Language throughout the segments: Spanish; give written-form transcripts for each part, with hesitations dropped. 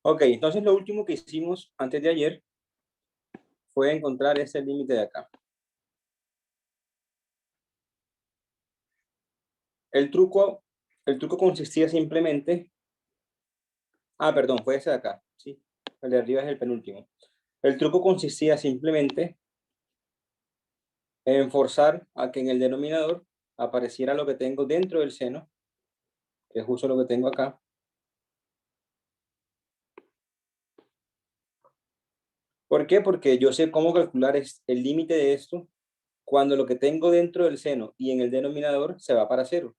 Ok, entonces lo último que hicimos antes de ayer fue encontrar ese límite de acá. El truco consistía simplemente... Ah, perdón, fue ese de acá, ¿sí? El de arriba es el penúltimo. El truco consistía simplemente en forzar a que en el denominador apareciera lo que tengo dentro del seno, que es justo lo que tengo acá. ¿Por qué? Porque yo sé cómo calcular el límite de esto cuando lo que tengo dentro del seno y en el denominador se va para cero.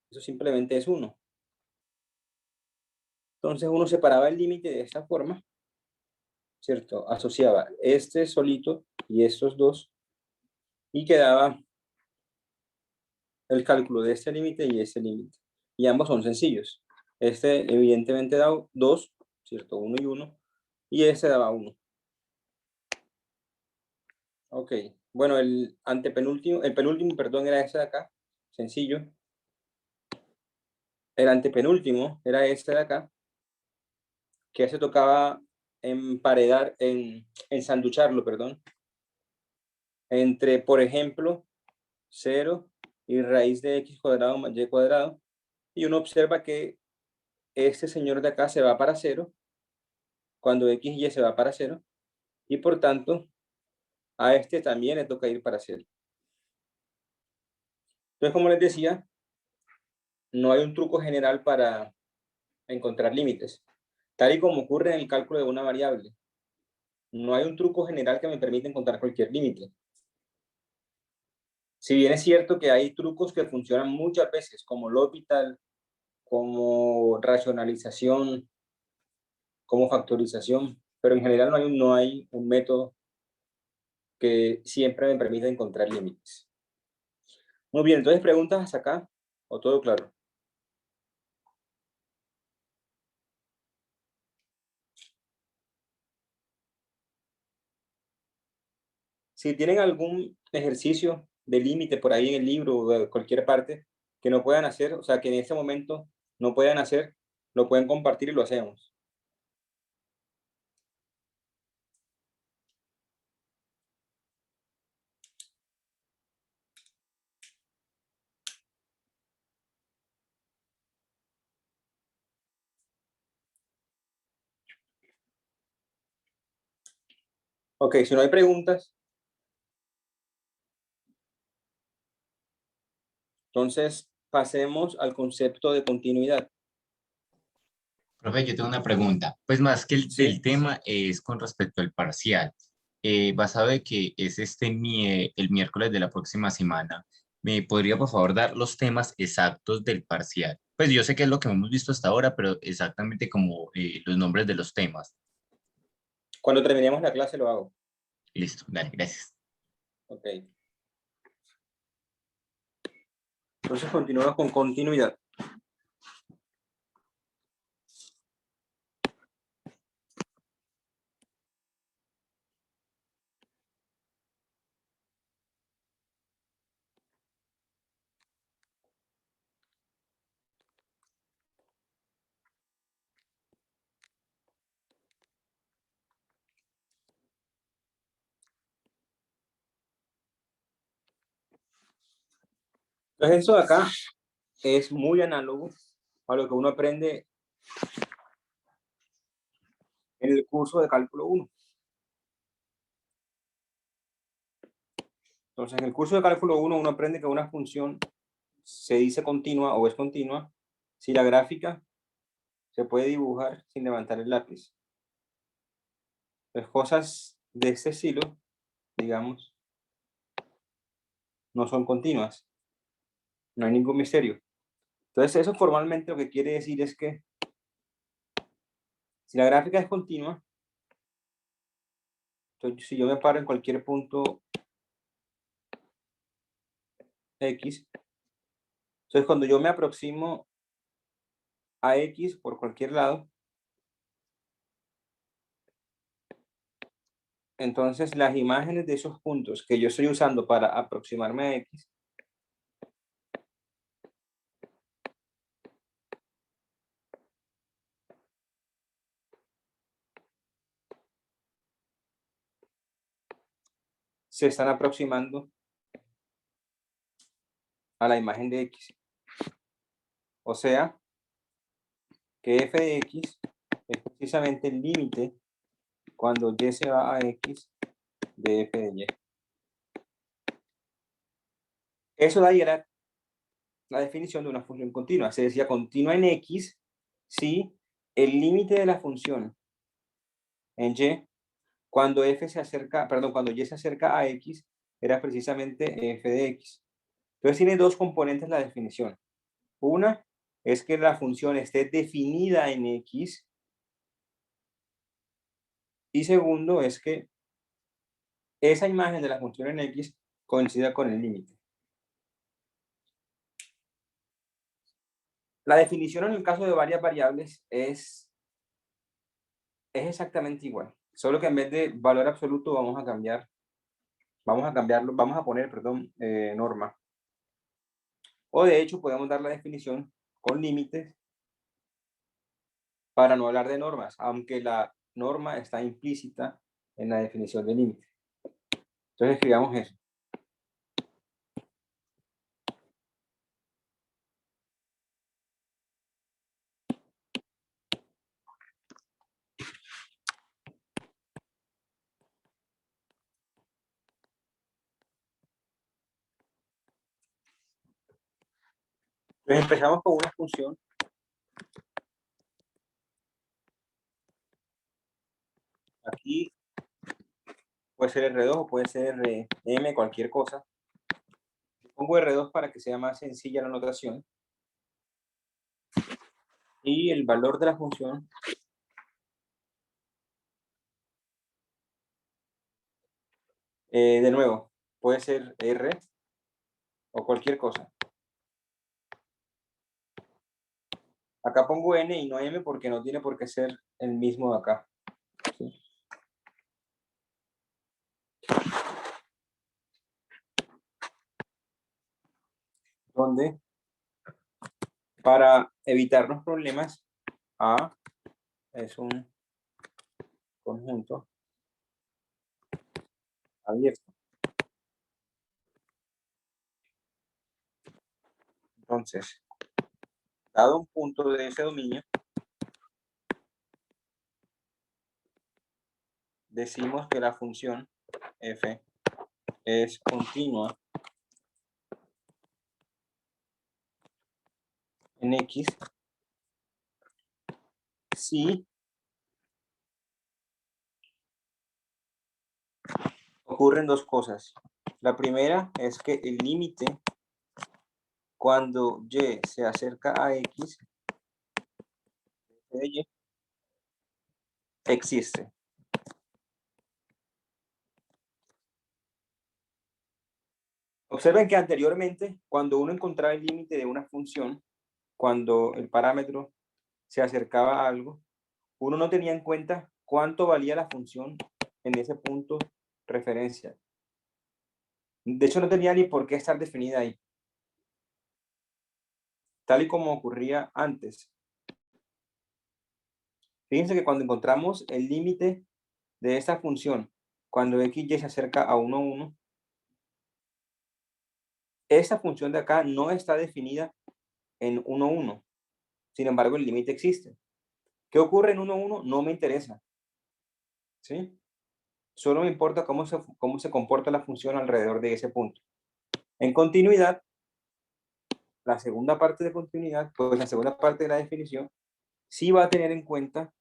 Eso simplemente es 1. Entonces uno separaba el límite de esta forma, ¿cierto? Asociaba este solito y estos dos y quedaba el cálculo de este límite y este límite. Y ambos son sencillos. Este evidentemente da 2, ¿cierto? 1 y 1. Y este daba 1. Ok. Bueno, el penúltimo, perdón, era ese de acá. Sencillo. El antepenúltimo era este de acá, que se tocaba emparedar, ensanducharlo, perdón, entre, por ejemplo, 0 y raíz de x cuadrado más y cuadrado. Y uno observa que este señor de acá se va para 0 cuando x y se va para 0. Y por tanto, a este también le toca ir para 0. Entonces, como les decía, no hay un truco general para encontrar límites, tal y como ocurre en el cálculo de una variable. No hay un truco general que me permita encontrar cualquier límite. Si bien es cierto que hay trucos que funcionan muchas veces, como L'Hopital, como racionalización, como factorización, pero en general no hay un método que siempre me permita encontrar límites. Muy bien, entonces preguntas hasta acá, o todo claro. Si tienen algún ejercicio de límite por ahí en el libro o de cualquier parte que no puedan hacer, o sea, que en este momento no puedan hacer, lo pueden compartir y lo hacemos. Ok, si no hay preguntas, entonces pasemos al concepto de continuidad. Profe, yo tengo una pregunta. Pues más que el del ¿Sí? tema es con respecto al parcial. Basado de que es el miércoles de la próxima semana, ¿me podría por favor dar los temas exactos del parcial? Pues yo sé que es lo que hemos visto hasta ahora, pero exactamente como los nombres de los temas. Cuando terminemos la clase lo hago. Listo, dale, gracias. Ok. Entonces continuamos con continuidad. Entonces eso de acá es muy análogo a lo que uno aprende en el curso de cálculo 1. Entonces, en el curso de cálculo 1 uno aprende que una función se dice continua o es continua si la gráfica se puede dibujar sin levantar el lápiz. Las cosas de este estilo, digamos, no son continuas. No hay ningún misterio. Entonces, eso formalmente lo que quiere decir es que si la gráfica es continua, entonces si yo me paro en cualquier punto X, entonces cuando yo me aproximo a X por cualquier lado, entonces las imágenes de esos puntos que yo estoy usando para aproximarme a X se están aproximando a la imagen de X. O sea, que f de X es precisamente el límite cuando Y se va a X de f de Y. Eso daría la definición de una función continua. Se decía continua en X si el límite de la función en Y, cuando f se acerca, perdón, cuando Y se acerca a X, era precisamente f de X. Entonces tiene dos componentes la definición. Una es que la función esté definida en X. Y segundo es que esa imagen de la función en X coincida con el límite. La definición en el caso de varias variables es exactamente igual. Solo que en vez de valor absoluto vamos a cambiarlo, vamos a poner, perdón, norma. O de hecho podemos dar la definición con límites para no hablar de normas, aunque la norma está implícita en la definición de límite. Entonces escribamos eso. Entonces empezamos con una función. Aquí puede ser R2 o puede ser M, cualquier cosa. Pongo R2 para que sea más sencilla la notación. Y el valor de la función de nuevo, puede ser R o cualquier cosa. Acá pongo N y no M porque no tiene por qué ser el mismo de acá. ¿Sí? Donde, para evitarnos problemas, A es un conjunto abierto. Entonces, dado un punto de ese dominio, decimos que la función f es continua en X si ocurren dos cosas. La primera es que el límite cuando Y se acerca a X de Y existe. Observen que anteriormente, cuando uno encontraba el límite de una función, cuando el parámetro se acercaba a algo, uno no tenía en cuenta cuánto valía la función en ese punto referencia. De hecho, no tenía ni por qué estar definida ahí. Tal y como ocurría antes. Fíjense que cuando encontramos el límite de esta función, cuando x y se acerca a 1, 1, esta función de acá no está definida en 1, 1. Sin embargo, el límite existe. ¿Qué ocurre en 1, 1? No me interesa. ¿Sí? Solo me importa cómo se comporta la función alrededor de ese punto. En continuidad, la segunda parte de continuidad, pues la segunda parte de la definición, sí va a tener en cuenta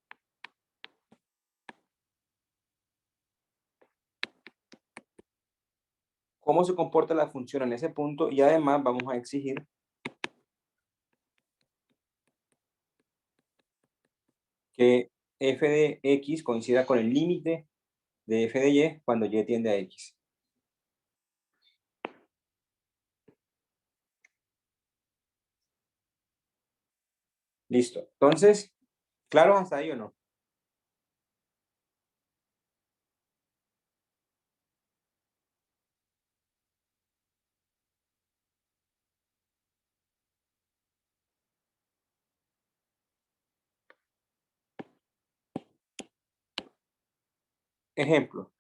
cómo se comporta la función en ese punto y además vamos a exigir que f de x coincida con el límite de f de y cuando y tiende a x. Listo. Entonces, ¿claro hasta ahí o no? Ejemplo.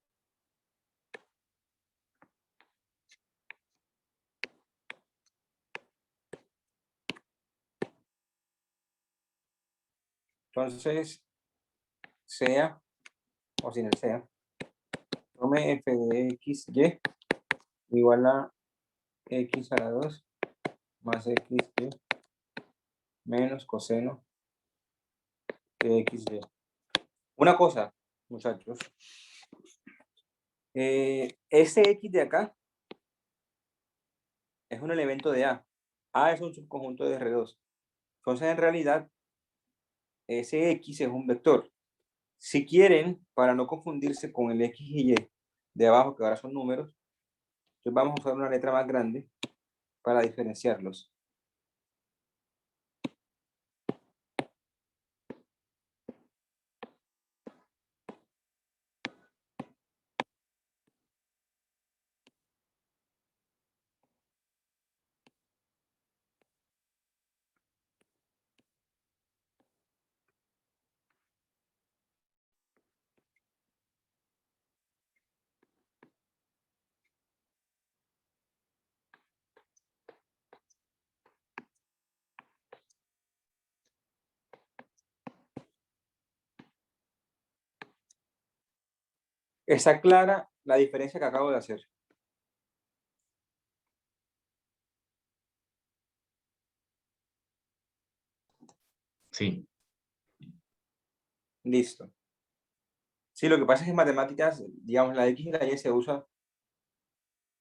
Entonces, sea, o sin el sea, tome f de x, y igual a x a la 2 más x, y menos coseno de x, y. Una cosa, muchachos, ese x de acá es un elemento de A. A es un subconjunto de R2. Entonces, en realidad, ese x es un vector. Si quieren, para no confundirse con el x y y de abajo, que ahora son números, entonces vamos a usar una letra más grande para diferenciarlos. Está clara la diferencia que acabo de hacer. Sí, Listo. Sí, lo que pasa es que en matemáticas, digamos, la x y la y se usa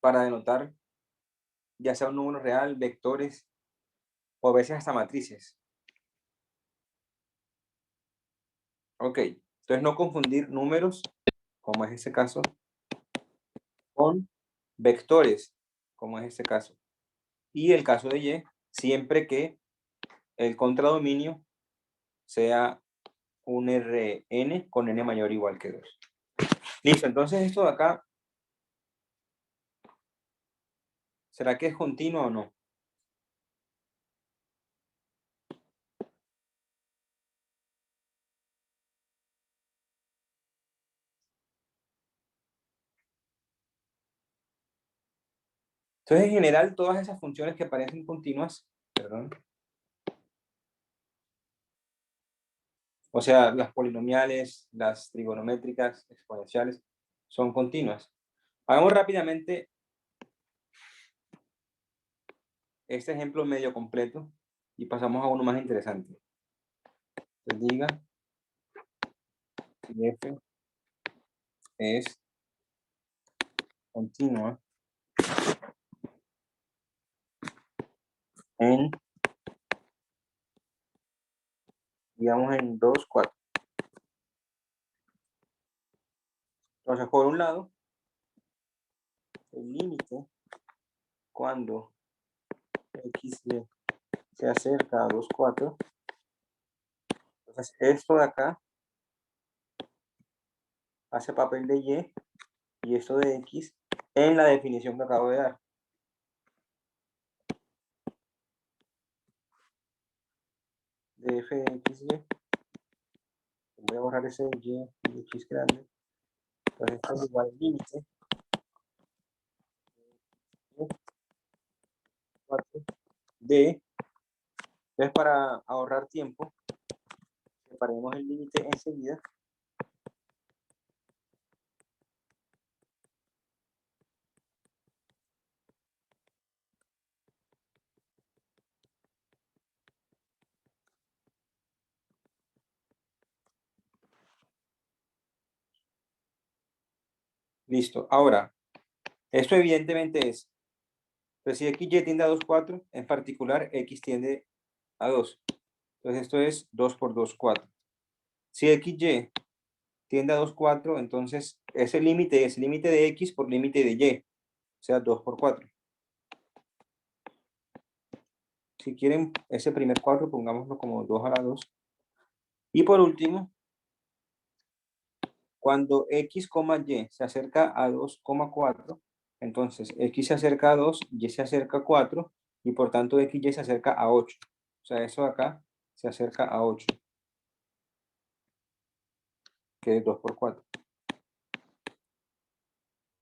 para denotar ya sea un número real, vectores o a veces hasta matrices. Ok, entonces no confundir números, como es este caso, con vectores, como es este caso. Y el caso de y, siempre que el contradominio sea un Rn con n mayor o igual que 2. Listo, entonces esto de acá, ¿será que es continuo o no? Entonces, en general, todas esas funciones que parecen continuas, perdón, o sea, las polinomiales, las trigonométricas, exponenciales, son continuas. Hagamos rápidamente este ejemplo medio completo y pasamos a uno más interesante. Entonces diga si f es continua en, digamos, en 2, 4. Entonces, por un lado, el límite cuando x se acerca a 2, 4. Entonces, esto de acá hace papel de y esto de x en la definición que acabo de dar. De f de x, y. Voy a borrar ese y de x grande. Entonces, esto es igual al límite de. Entonces, para ahorrar tiempo, separemos el límite enseguida. Listo. Ahora, esto evidentemente es, pues si x y tiende a 2, 4, en particular x tiende a 2. Entonces esto es 2 por 2, 4. Si x y tiende a 2, 4, entonces ese límite es límite de x por límite de y, o sea, 2 por 4. Si quieren ese primer 4, pongámoslo como 2 a la 2. Y por último, cuando x, y se acerca a 2, 4, entonces x se acerca a 2, y se acerca a 4, y por tanto x, y se acerca a 8. O sea, eso de acá se acerca a 8, que es 2 por 4.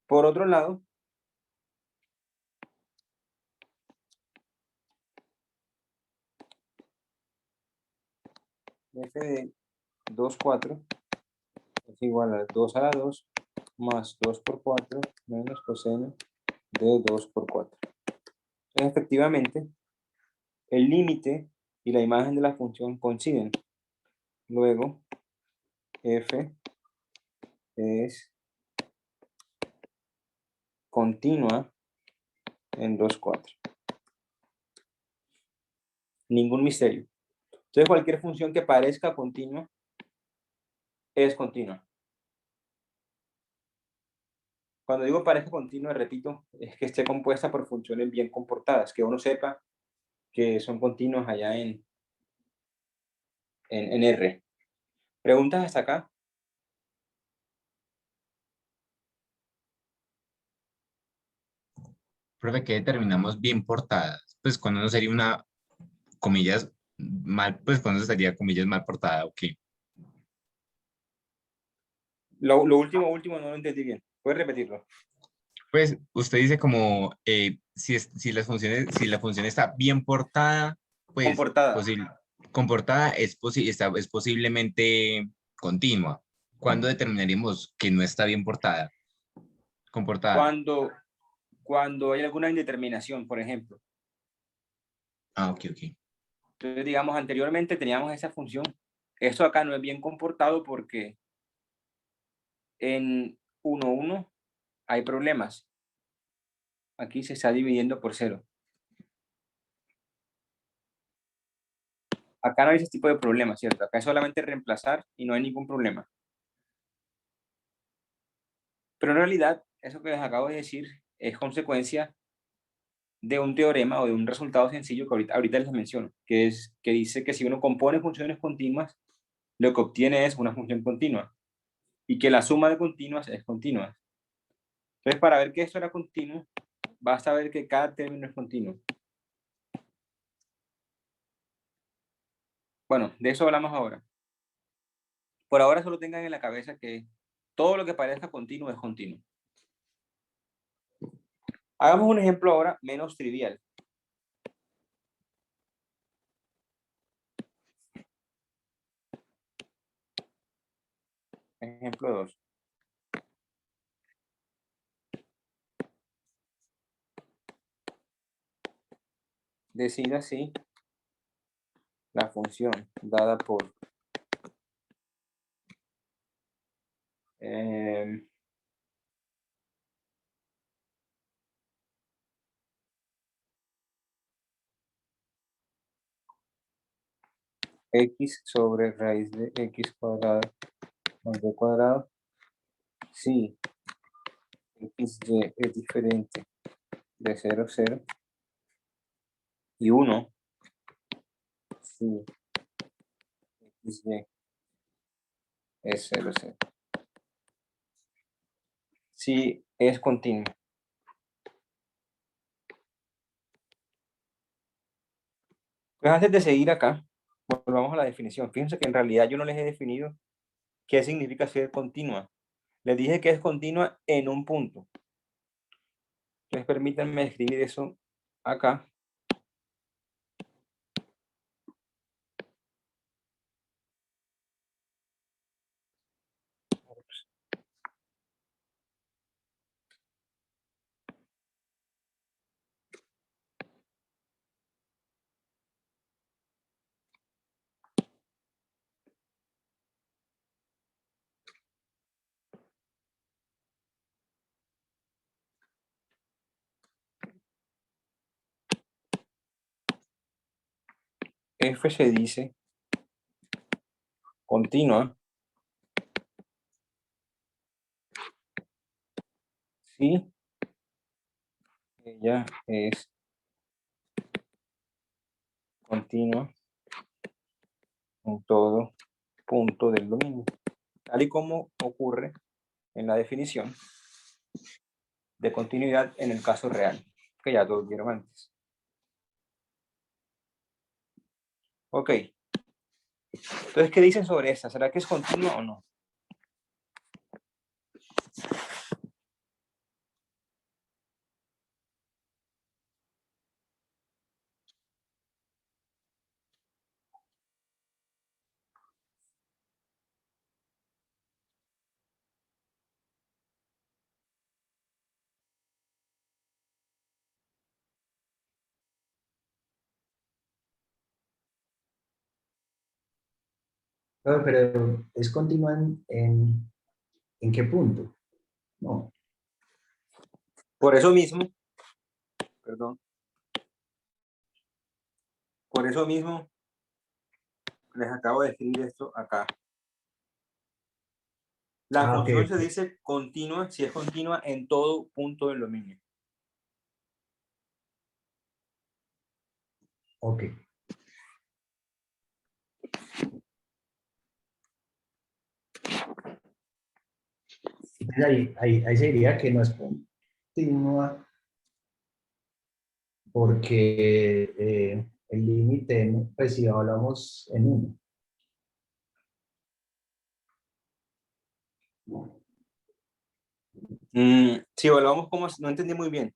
Por otro lado, f de 2, 4 es igual a 2 a la 2 más 2 por 4 menos coseno de 2 por 4. Entonces, efectivamente, el límite y la imagen de la función coinciden. Luego, f es continua en 2, 4. Ningún misterio. Entonces, cualquier función que parezca continua es continua. Cuando digo parezca continua, repito, es que esté compuesta por funciones bien comportadas, que uno sepa que son continuas allá en R. ¿Preguntas hasta acá? Profe, ¿qué determinamos bien portadas? Pues cuando no sería una, comillas, mal, pues cuando sería, comillas, mal portada, ok. Lo último no lo entendí bien. ¿Puedes repetirlo? Pues usted dice como si las funciones, si la función está bien portada, pues Comportada. comportada es posiblemente continua. ¿Cuándo determinaríamos que no está bien comportada? Cuando hay alguna indeterminación, por ejemplo. Ah, ok, ok. Entonces, digamos, anteriormente teníamos esa función. Esto acá no es bien comportado porque en 1, 1 hay problemas. Aquí se está dividiendo por 0. Acá no hay ese tipo de problemas, ¿cierto? Acá es solamente reemplazar y no hay ningún problema. Pero en realidad, eso que les acabo de decir es consecuencia de un teorema o de un resultado sencillo que ahorita les menciono, que dice que si uno compone funciones continuas, lo que obtiene es una función continua y que la suma de continuas es continua. Entonces, para ver que esto era continuo, basta ver que cada término es continuo. Bueno, de eso hablamos ahora. Por ahora solo tengan en la cabeza que todo lo que parezca continuo es continuo. Hagamos un ejemplo ahora menos trivial. Ejemplo 2. Decida si la función dada por x sobre raíz de x cuadrado más b cuadrado, si xy es diferente de 0, 0 y 1, si xy es 0, 0. Si es continuo. Pues antes de seguir acá, volvamos a la definición. Fíjense que en realidad yo no les he definido qué significa ser continua. Les dije que es continua en un punto. Entonces permítanme escribir eso acá. F se dice continua si ella es continua en todo punto del dominio, tal y como ocurre en la definición de continuidad en el caso real, que ya todos vieron antes. Ok. Entonces, ¿qué dicen sobre esta? ¿Será que es continua o no? Pero ¿es continua en qué punto? No. Por eso mismo, perdón, por eso mismo les acabo de escribir esto acá. La Ok, función se dice continua si es continua en todo punto del dominio. ok. Entonces ahí se diría que no es continua porque el límite, pues si hablamos en uno. Si evaluamos como, no entendí muy bien.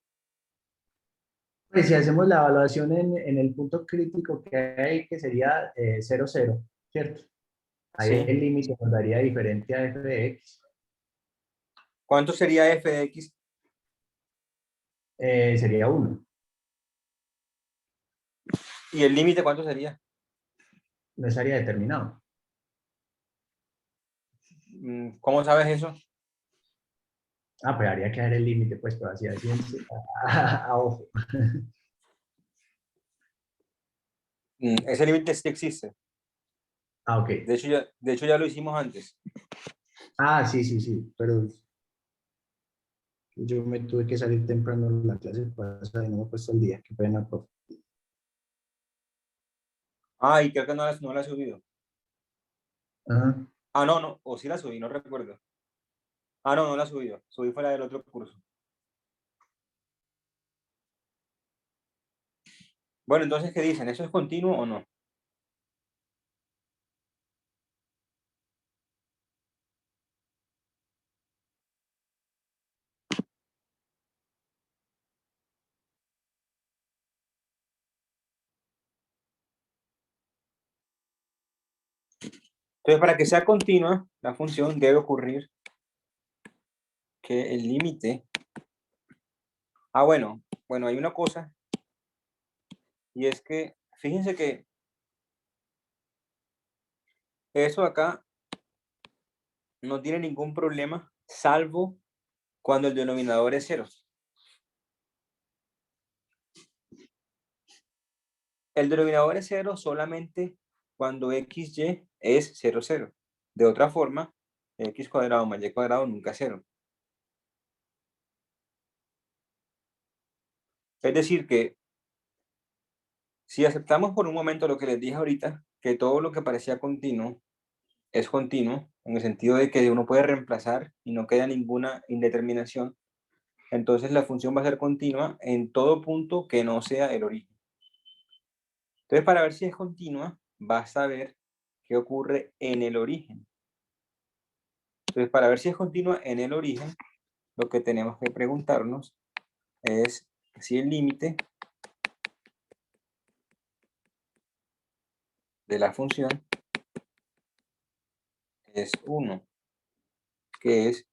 Pues si hacemos la evaluación en el punto crítico que hay, que sería 0, 0, ¿cierto? Ahí Sí. el límite nos daría diferente a f de x. ¿Cuánto sería f de x? Sería 1. ¿Y el límite cuánto sería? No estaría determinado. ¿Cómo sabes eso? Ah, pues habría que dar el límite, pues, pero así, a ojo. Ese límite sí existe. Ah, ok. De hecho, ya lo hicimos antes. Ah, sí, sí, sí, pero yo me tuve que salir temprano en la clase pasada y no me he puesto el día. Qué pena, profe. Ah, y creo que no la he subido. Ajá. Ah, no, o sí la subí, no recuerdo. Ah, no la he subido. Subí fuera del otro curso. Bueno, entonces, ¿qué dicen? ¿Eso es continuo o no? Entonces, para que sea continua, la función debe ocurrir que el límite... Ah, bueno, hay una cosa, y es que, fíjense que eso acá no tiene ningún problema, salvo cuando el denominador es 0. El denominador es 0 solamente cuando xy es 0, 0. De otra forma, x cuadrado más y cuadrado nunca es 0. Es decir, que si aceptamos por un momento lo que les dije ahorita, que todo lo que parecía continuo es continuo, en el sentido de que uno puede reemplazar y no queda ninguna indeterminación, entonces la función va a ser continua en todo punto que no sea el origen. Entonces, para ver si es continua, basta ver qué ocurre en el origen. Entonces, para ver si es continua en el origen, lo que tenemos que preguntarnos es si el límite de la función es 1, que es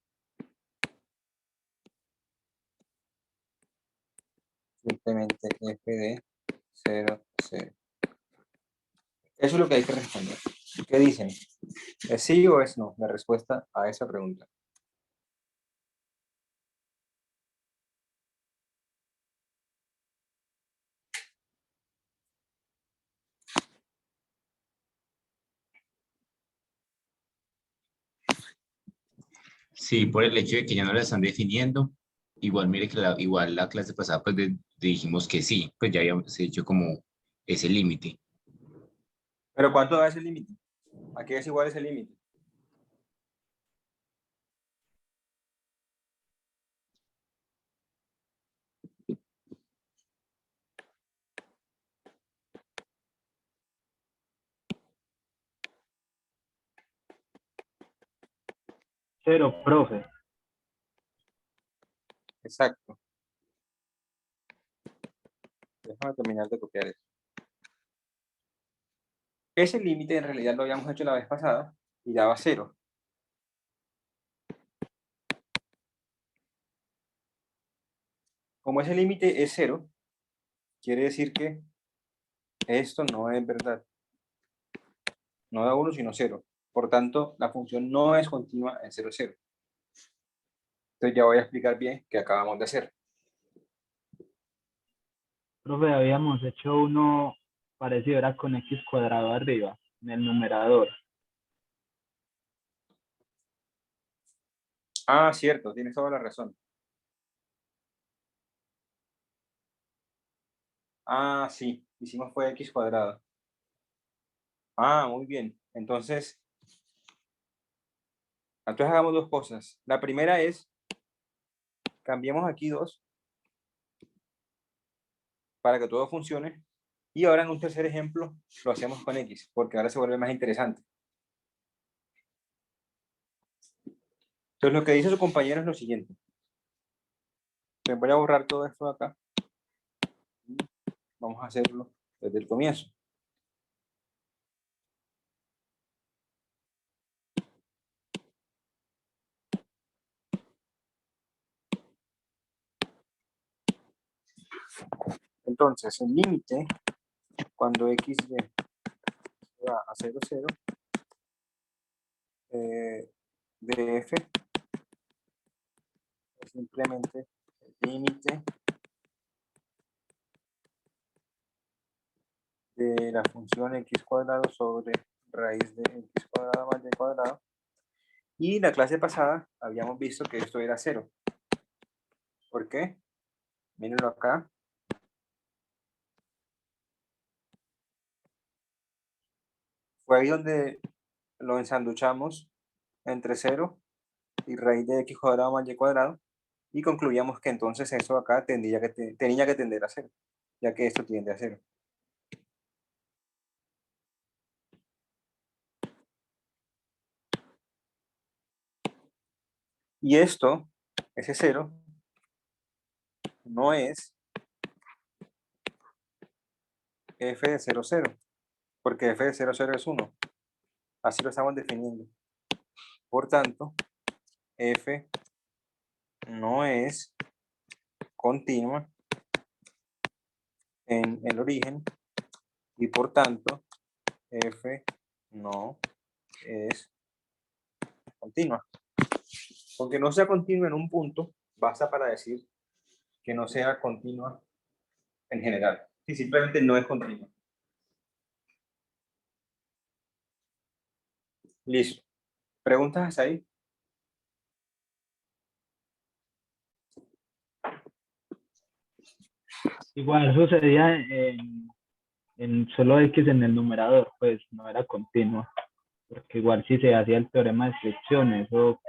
simplemente f de 0, 0. Eso es lo que hay que responder. ¿Qué dicen? ¿Es sí o es no? La respuesta a esa pregunta. Sí, por el hecho de que ya no la están definiendo, igual mire que igual la clase pasada pues dijimos que sí, pues ya habíamos hecho como ese límite. ¿Pero cuánto da ese límite? ¿A qué es igual ese límite? Cero, profe. Exacto. Déjame terminar de copiar eso. Ese límite en realidad lo habíamos hecho la vez pasada y daba 0. Como ese límite es 0, quiere decir que esto no es verdad. No da 1, sino 0. Por tanto, la función no es continua en 0, 0. Entonces ya voy a explicar bien qué acabamos de hacer. Profe, habíamos hecho uno parecido, era con x cuadrado arriba, en el numerador. Ah, cierto, tienes toda la razón. Ah, sí, hicimos fue x cuadrado. Ah, muy bien. Entonces hagamos dos cosas. La primera es, cambiemos aquí 2 para que todo funcione. Y ahora en un tercer ejemplo lo hacemos con x, porque ahora se vuelve más interesante. Entonces lo que dice su compañero es lo siguiente. Me voy a borrar todo esto de acá. Vamos a hacerlo desde el comienzo. Entonces, el límite, cuando x va a 0, 0, de f es simplemente el límite de la función x cuadrado sobre raíz de x cuadrado más y cuadrado. Y la clase pasada habíamos visto que esto era 0. ¿Por qué? Mírenlo acá. Fue ahí donde lo ensanduchamos entre 0 y raíz de x cuadrado más y cuadrado. Y concluíamos que entonces eso acá tenía que tender a 0, ya que esto tiende a 0. Y esto, ese 0, no es f de 0, 0, porque f de 0, 0 es 1. Así lo estamos definiendo. Por tanto, f no es continua en el origen y por tanto, f no es continua. Aunque no sea continua en un punto, basta para decir que no sea continua en general. Si simplemente no es continua. Listo. ¿Preguntas ahí? Igual sucedía en solo x en el numerador, pues no era continuo, porque igual si se hacía el teorema de fricción, eso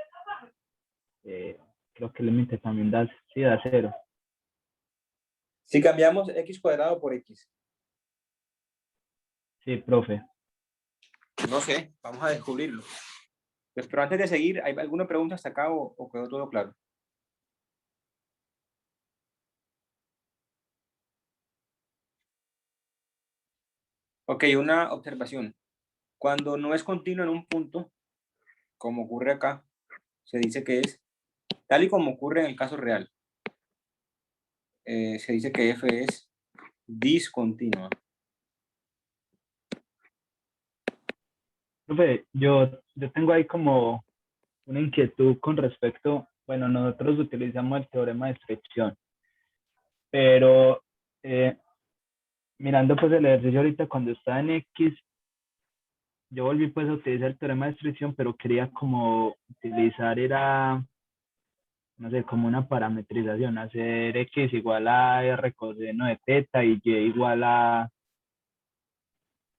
creo que el límite también da, sí, da 0. Si cambiamos x cuadrado por x. Sí, profe. No sé, vamos a descubrirlo. Pues, pero antes de seguir, ¿hay alguna pregunta hasta acá o quedó todo claro? Ok, una observación. Cuando no es continuo en un punto, como ocurre acá, se dice que es, tal y como ocurre en el caso real, se dice que f es discontinua. Profe, yo tengo ahí como una inquietud con respecto, bueno, nosotros utilizamos el teorema de fricción, pero mirando pues el ejercicio ahorita cuando está en X, yo volví pues a utilizar el teorema de fricción, pero quería como utilizar, era, no sé, como una parametrización, hacer X igual a R coseno de teta y Y igual a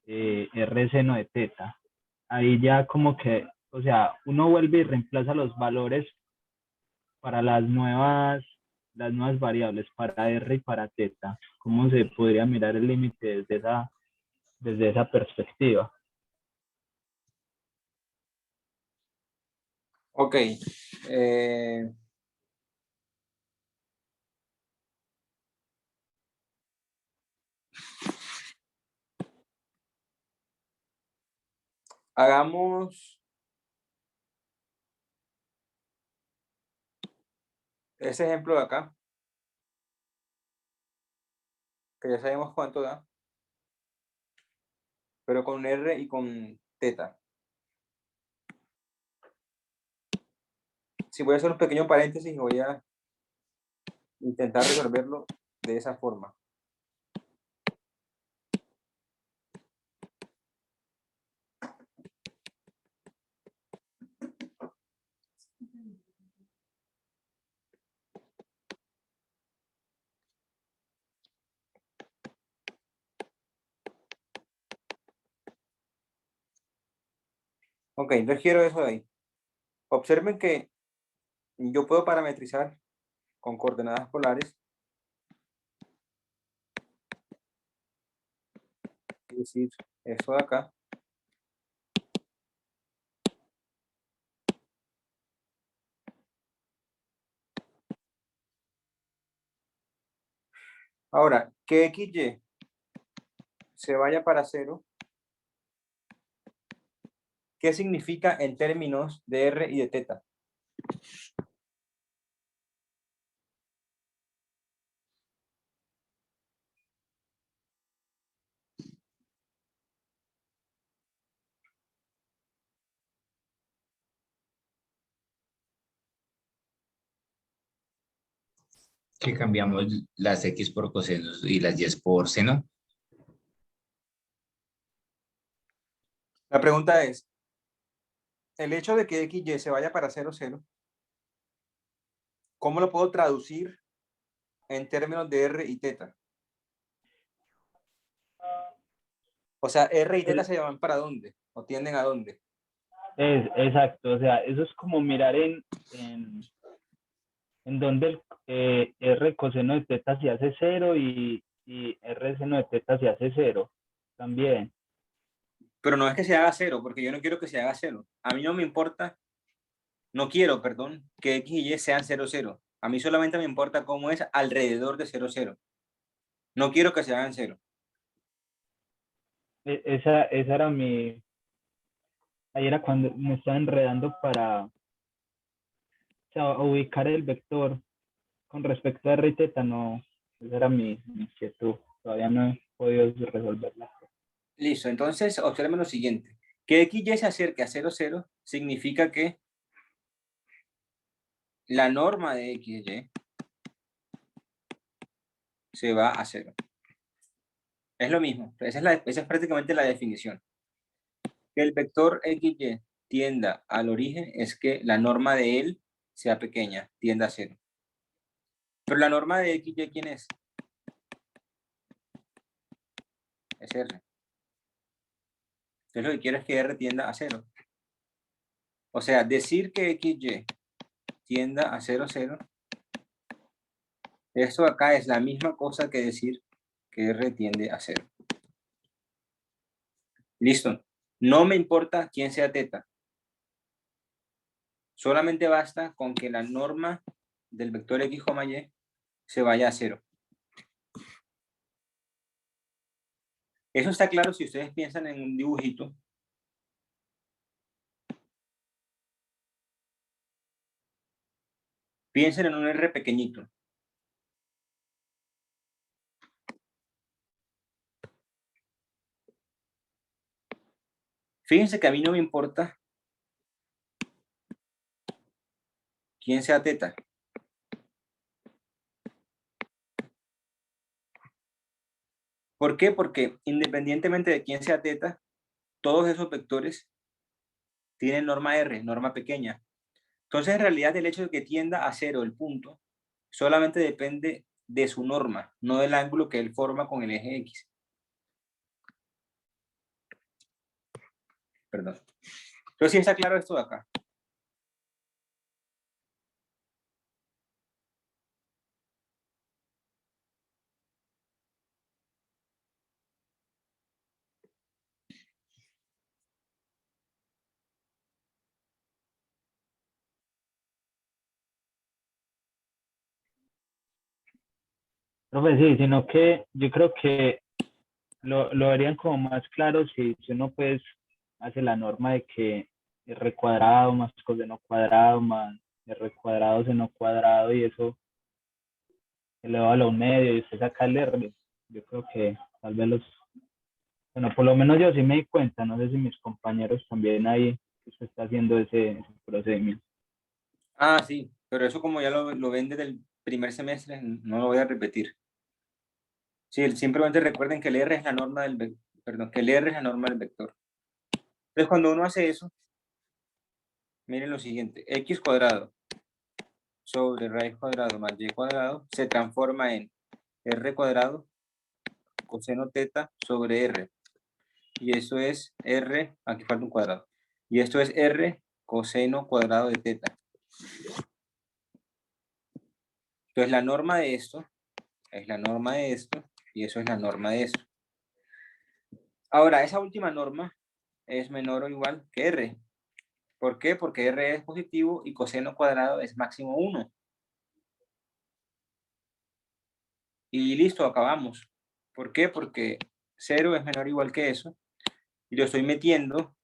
R seno de teta. Ahí ya como que, o sea, uno vuelve y reemplaza los valores para las nuevas variables, para R y para teta. ¿Cómo se podría mirar el límite desde esa perspectiva? Ok. Hagamos ese ejemplo de acá, que ya sabemos cuánto da, pero con R y con teta. si voy a hacer un pequeño paréntesis y voy a intentar resolverlo de esa forma. Ok, entonces quiero eso de ahí. Observen que yo puedo parametrizar con coordenadas polares. Es decir, eso de acá. Ahora, que XY se vaya para 0, ¿qué significa en términos de R y de teta? Que cambiamos las X por cosenos y las Y por seno. La pregunta es, el hecho de que XY se vaya para 0, 0, ¿cómo lo puedo traducir en términos de R y teta? O sea, R y teta se llaman para dónde, o tienden a dónde. Exacto, o sea, eso es como mirar en donde el R coseno de teta se hace 0 y R seno de teta se hace 0 también. Pero no es que se haga 0, porque yo no quiero que se haga 0. A mí no me importa, no quiero, perdón, que X y Y sean 0, 0. A mí solamente me importa cómo es alrededor de 0, 0. No quiero que se hagan 0. Esa era ahí era cuando me estaba enredando para, o sea, ubicar el vector con respecto a R y teta, no, esa era mi inquietud, todavía no he podido resolverla. Listo, entonces observen lo siguiente. Que XY se acerque a 0, 0 significa que la norma de XY se va a 0. Es lo mismo, esa es prácticamente la definición. Que el vector XY tienda al origen es que la norma de él sea pequeña, tienda a 0. Pero la norma de XY, ¿quién es? Es R. Entonces lo que quiero es que R tienda a 0. O sea, decir que XY tienda a 0, 0, esto acá es la misma cosa que decir que R tiende a 0. Listo. No me importa quién sea teta. Solamente basta con que la norma del vector X, Y se vaya a 0. Eso está claro si ustedes piensan en un dibujito. Piensen en un R pequeñito. Fíjense que a mí no me importa quién sea teta. ¿Por qué? Porque independientemente de quién sea teta, todos esos vectores tienen norma R, norma pequeña. Entonces, en realidad, el hecho de que tienda a 0 el punto solamente depende de su norma, no del ángulo que él forma con el eje X. Perdón. Entonces, sí está claro esto de acá. Profe, sí, sino que yo creo que lo harían como más claro si uno pues hace la norma de que R cuadrado más coseno cuadrado más R cuadrado seno cuadrado y eso elevado a la un medio y usted saca el R. Yo creo que tal vez bueno, por lo menos yo sí me di cuenta, no sé si mis compañeros también ahí usted está haciendo ese procedimiento. Ah, sí, pero eso como ya lo ven desde el primer semestre, no lo voy a repetir. Sí, simplemente recuerden que el R es la norma del vector, perdón, que el R es la norma del vector. Entonces, cuando uno hace eso, miren lo siguiente, x cuadrado sobre raíz cuadrado más y cuadrado se transforma en r cuadrado coseno teta sobre r. Y eso es r, aquí falta un cuadrado. Y esto es r coseno cuadrado de teta. Entonces, la norma de esto es la norma de esto y eso es la norma de esto. Ahora, esa última norma es menor o igual que r. ¿Por qué? Porque r es positivo y coseno cuadrado es máximo 1. Y listo, acabamos. ¿Por qué? Porque 0 es menor o igual que eso. Y lo estoy metiendo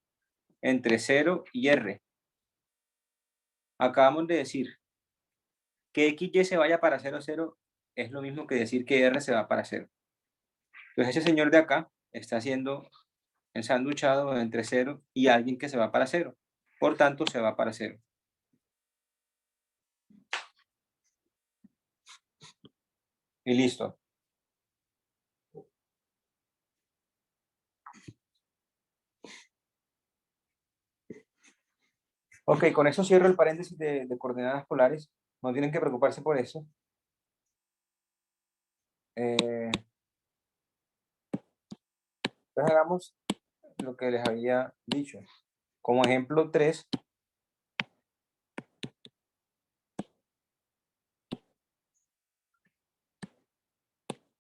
entre 0 y r. Acabamos de decir que xy se vaya para 0, 0 es lo mismo que decir que r se va para 0. Entonces ese señor de acá está siendo ensanduchado entre 0 y alguien que se va para 0. Por tanto, se va para 0. Y listo. Ok, con eso cierro el paréntesis de coordenadas polares. No tienen que preocuparse por eso. Entonces hagamos lo que les había dicho. Como ejemplo 3,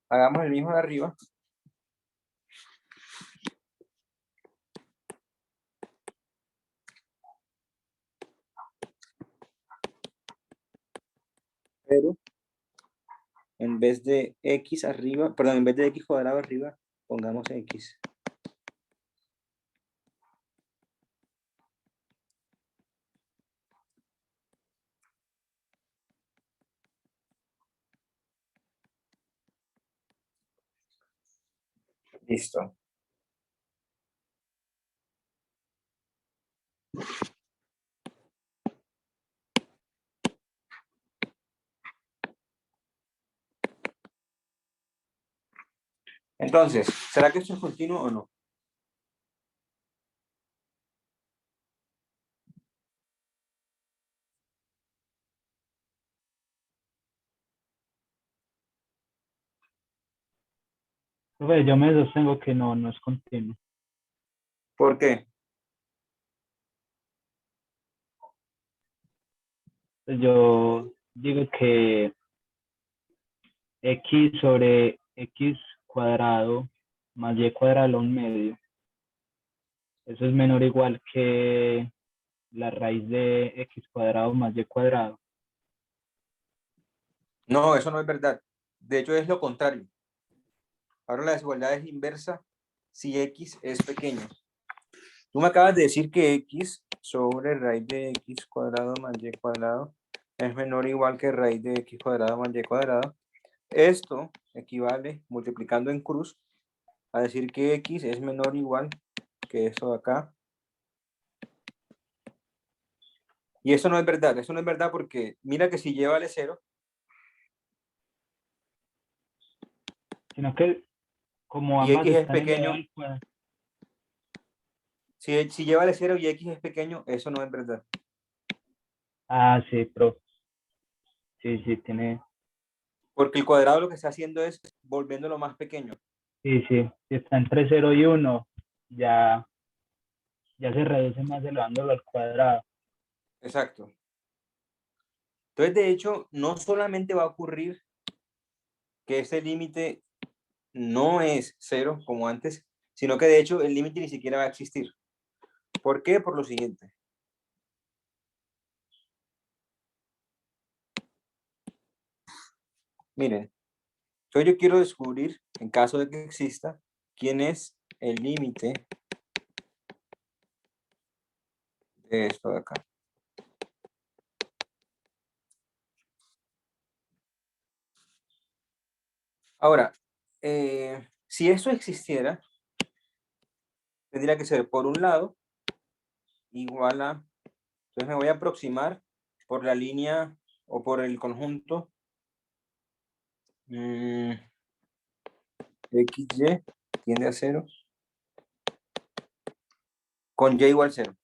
hagamos el mismo de arriba. Pero en vez de x arriba, perdón, en vez de x cuadrado arriba, pongamos x. Listo. Entonces, ¿será que esto es continuo o no? Profe, yo me sostengo que no, no es continuo. ¿Por qué? Pues yo digo que x sobre x cuadrado más y cuadrado a la 1/2. Eso es menor o igual que la raíz de x cuadrado más y cuadrado. No, eso no es verdad. De hecho, es lo contrario. Ahora la desigualdad es inversa si x es pequeño. Tú me acabas de decir que x sobre raíz de x cuadrado más y cuadrado es menor o igual que raíz de x cuadrado más y cuadrado. Esto equivale, multiplicando en cruz, a decir que x es menor o igual que esto de acá. Y eso no es verdad. Eso no es verdad porque mira que si y vale 0, Sino que como y ambas x es están elevadas pequeño, al cuadrado. si y vale 0 y x es pequeño, eso no es verdad. Ah, sí, profe. Sí, sí, tiene. Porque el cuadrado lo que está haciendo es volviéndolo más pequeño. Sí, sí. Si está entre 0 y 1, ya se reduce más elevándolo al cuadrado. Exacto. Entonces, de hecho, no solamente va a ocurrir que ese límite no es 0 como antes, sino que de hecho el límite ni siquiera va a existir. ¿Por qué? Por lo siguiente. Miren, entonces yo quiero descubrir, en caso de que exista, quién es el límite de esto de acá. Ahora, si eso existiera, tendría que ser por un lado igual a, entonces me voy a aproximar por la línea o por el conjunto XY tiende a 0 con Y igual 0.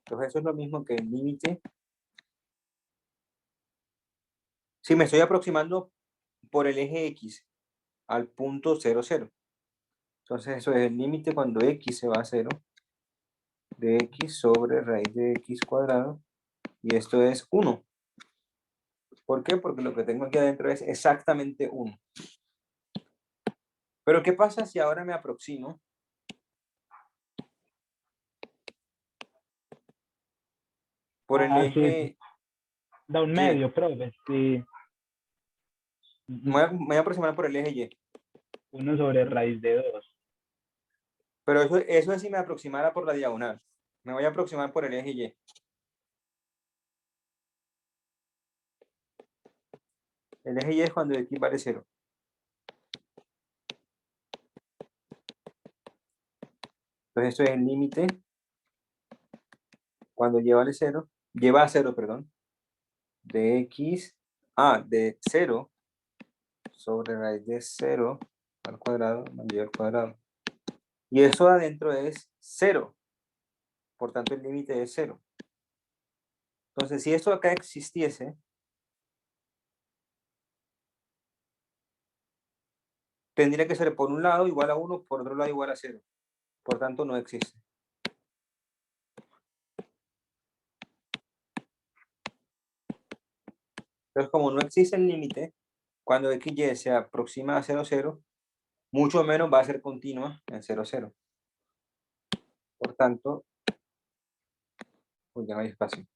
Entonces eso es lo mismo que el límite. Si me estoy aproximando por el eje X al punto 0, 0. Entonces eso es el límite cuando X se va a 0 de X sobre raíz de X cuadrado. Y esto es 1. ¿Por qué? Porque lo que tengo aquí adentro es exactamente 1. Pero ¿qué pasa si ahora me aproximo? Por el eje... Sí. Da un medio, profe. Sí. Me voy a aproximar por el eje Y. 1 sobre raíz de 2. Pero eso es si me aproximara por la diagonal. Me voy a aproximar por el eje Y. El eje Y es cuando X vale 0. Entonces esto es el límite cuando Y vale 0. Lleva a 0, perdón. De X, de 0 sobre raíz de 0 al cuadrado más Y al cuadrado. Y eso adentro es 0. Por tanto, el límite es 0. Entonces, si esto acá existiese, tendría que ser por un lado igual a 1, por otro lado igual a 0. Por tanto, no existe. Entonces, como no existe el límite, cuando XY se aproxima a 0, 0, mucho menos va a ser continua en 0, 0. Por tanto, pues ya no hay espacio.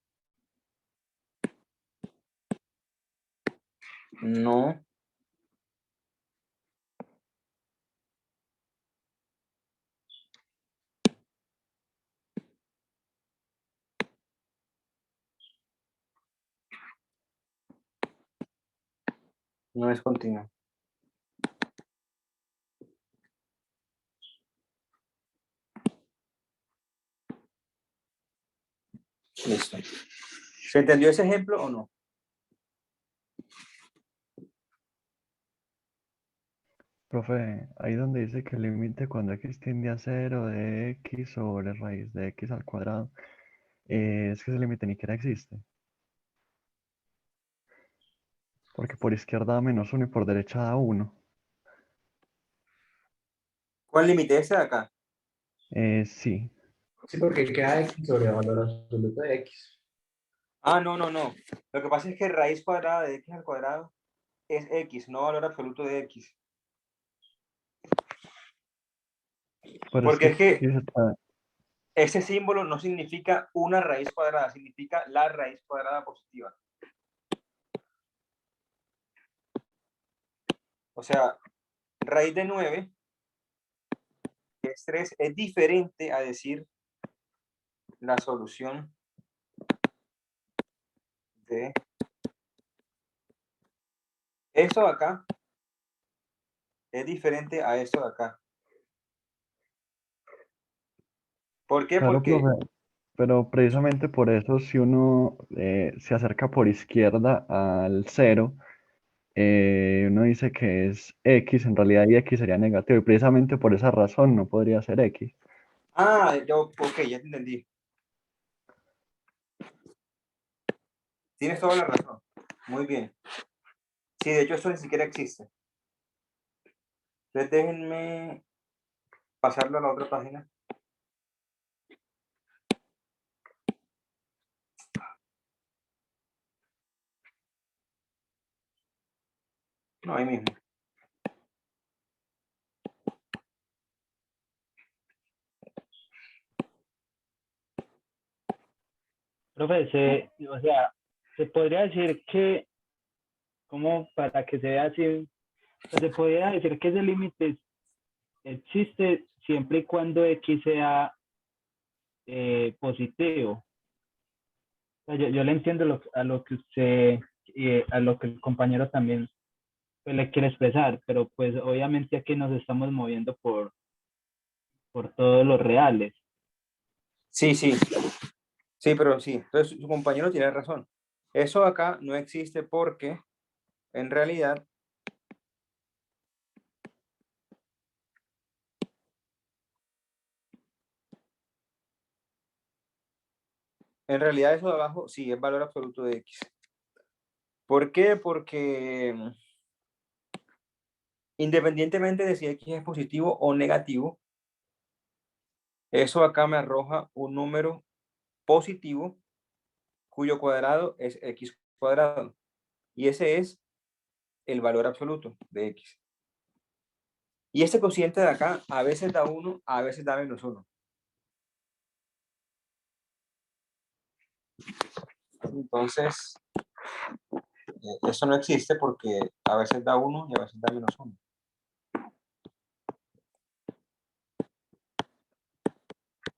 No. No es continua. Listo. ¿Se entendió ese ejemplo o no? Profe, ahí donde dice que el límite cuando x tiende a 0 de x sobre raíz de x al cuadrado, es que ese límite ni siquiera existe. Porque por izquierda da -1 y por derecha da 1. ¿Cuál límite? Ese de acá. Sí. Sí, porque queda X sobre valor absoluto de X. No. Lo que pasa es que raíz cuadrada de X al cuadrado es X, no valor absoluto de X. Pero Porque es que sí está- ese símbolo no significa una raíz cuadrada, significa la raíz cuadrada positiva. O sea, raíz de 9, que es 3, es diferente a decir la solución de esto de acá. Es diferente a esto de acá. ¿Por qué? Claro, Porque profe, pero precisamente por eso si uno se acerca por izquierda al 0, uno dice que es x, en realidad y x sería negativo, y precisamente por esa razón no podría ser x. ok, ya te entendí. Tienes toda la razón. Muy bien. Sí, de hecho eso ni siquiera existe. Entonces déjenme pasarlo a la otra página. No, ahí mismo. Profe, o sea, se podría decir que, como para que se vea así, se podría decir que ese límite existe siempre y cuando X sea positivo. O sea, yo le entiendo a lo que usted y a lo que el compañero también pues, le quiere expresar, pero pues obviamente aquí nos estamos moviendo por todos los reales. Sí, sí. Sí, pero sí. Entonces su compañero tiene razón. Eso acá no existe porque en realidad eso de abajo sí es valor absoluto de X. ¿Por qué? Porque independientemente de si X es positivo o negativo, eso acá me arroja un número positivo cuyo cuadrado es X cuadrado. Y ese es el valor absoluto de X. Y este cociente de acá a veces da 1, a veces da -1. Entonces, eso no existe porque a veces da 1 y a veces da -1.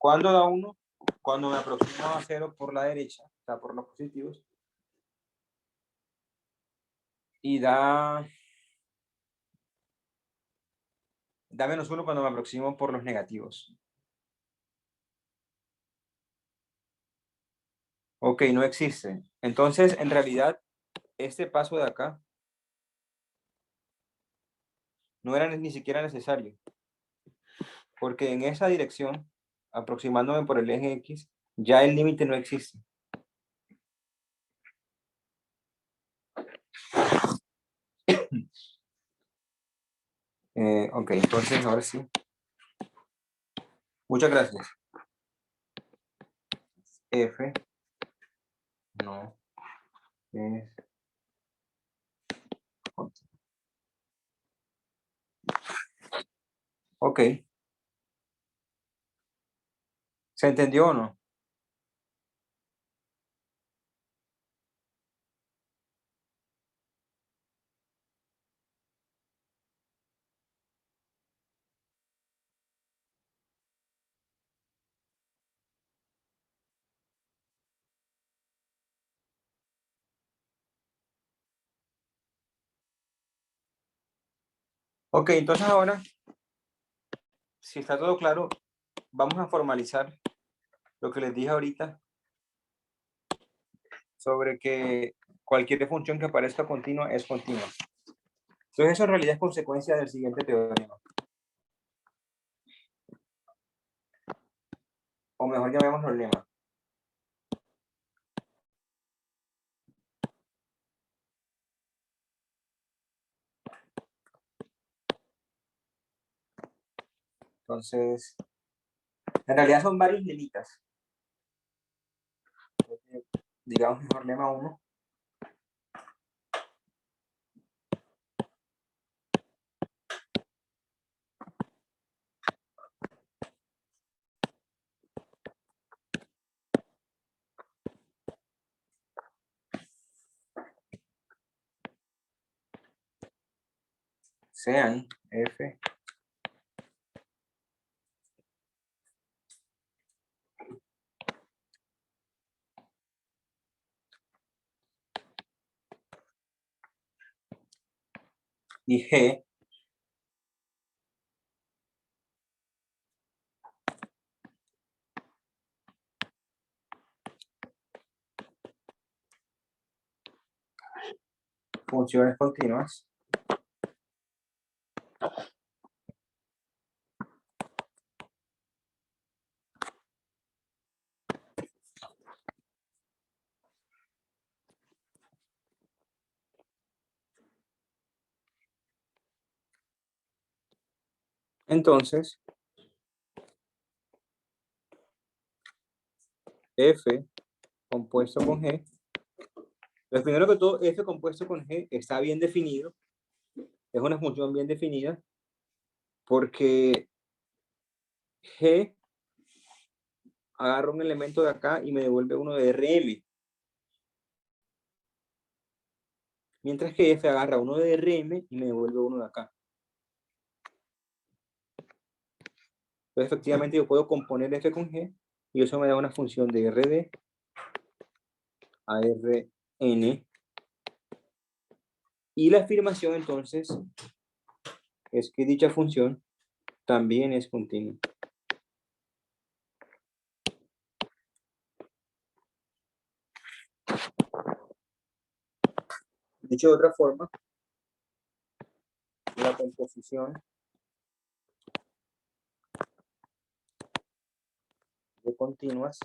¿Cuándo da 1? Cuando me aproximo a 0 por la derecha, o sea, por los positivos. Y da -1 cuando me aproximo por los negativos. Ok, no existe. Entonces, en realidad, este paso de acá no era ni siquiera necesario. Porque en esa dirección, aproximándome por el eje X, ya el límite no existe. Ok, entonces ahora sí. Muchas gracias. F no es continuo. Ok. ¿Se entendió o no? Ok, entonces ahora, si está todo claro, vamos a formalizar lo que les dije ahorita sobre que cualquier función que aparezca continua es continua. Entonces eso en realidad es consecuencia del siguiente teorema. O mejor llamémoslo lema. Entonces, en realidad son varios lemitas. Digamos mejor lema 1. Sean F y G funciones continuas entonces F compuesto con G. Lo primero que todo, F compuesto con G está bien definido. Es una función bien definida porque G agarra un elemento de acá y me devuelve uno de RM. Mientras que F agarra uno de RM y me devuelve uno de acá. Entonces, efectivamente, yo puedo componer F con G y eso me da una función de RD a Rn. Y la afirmación, entonces, es que dicha función también es continua. Dicho de otra forma, la composición de continuas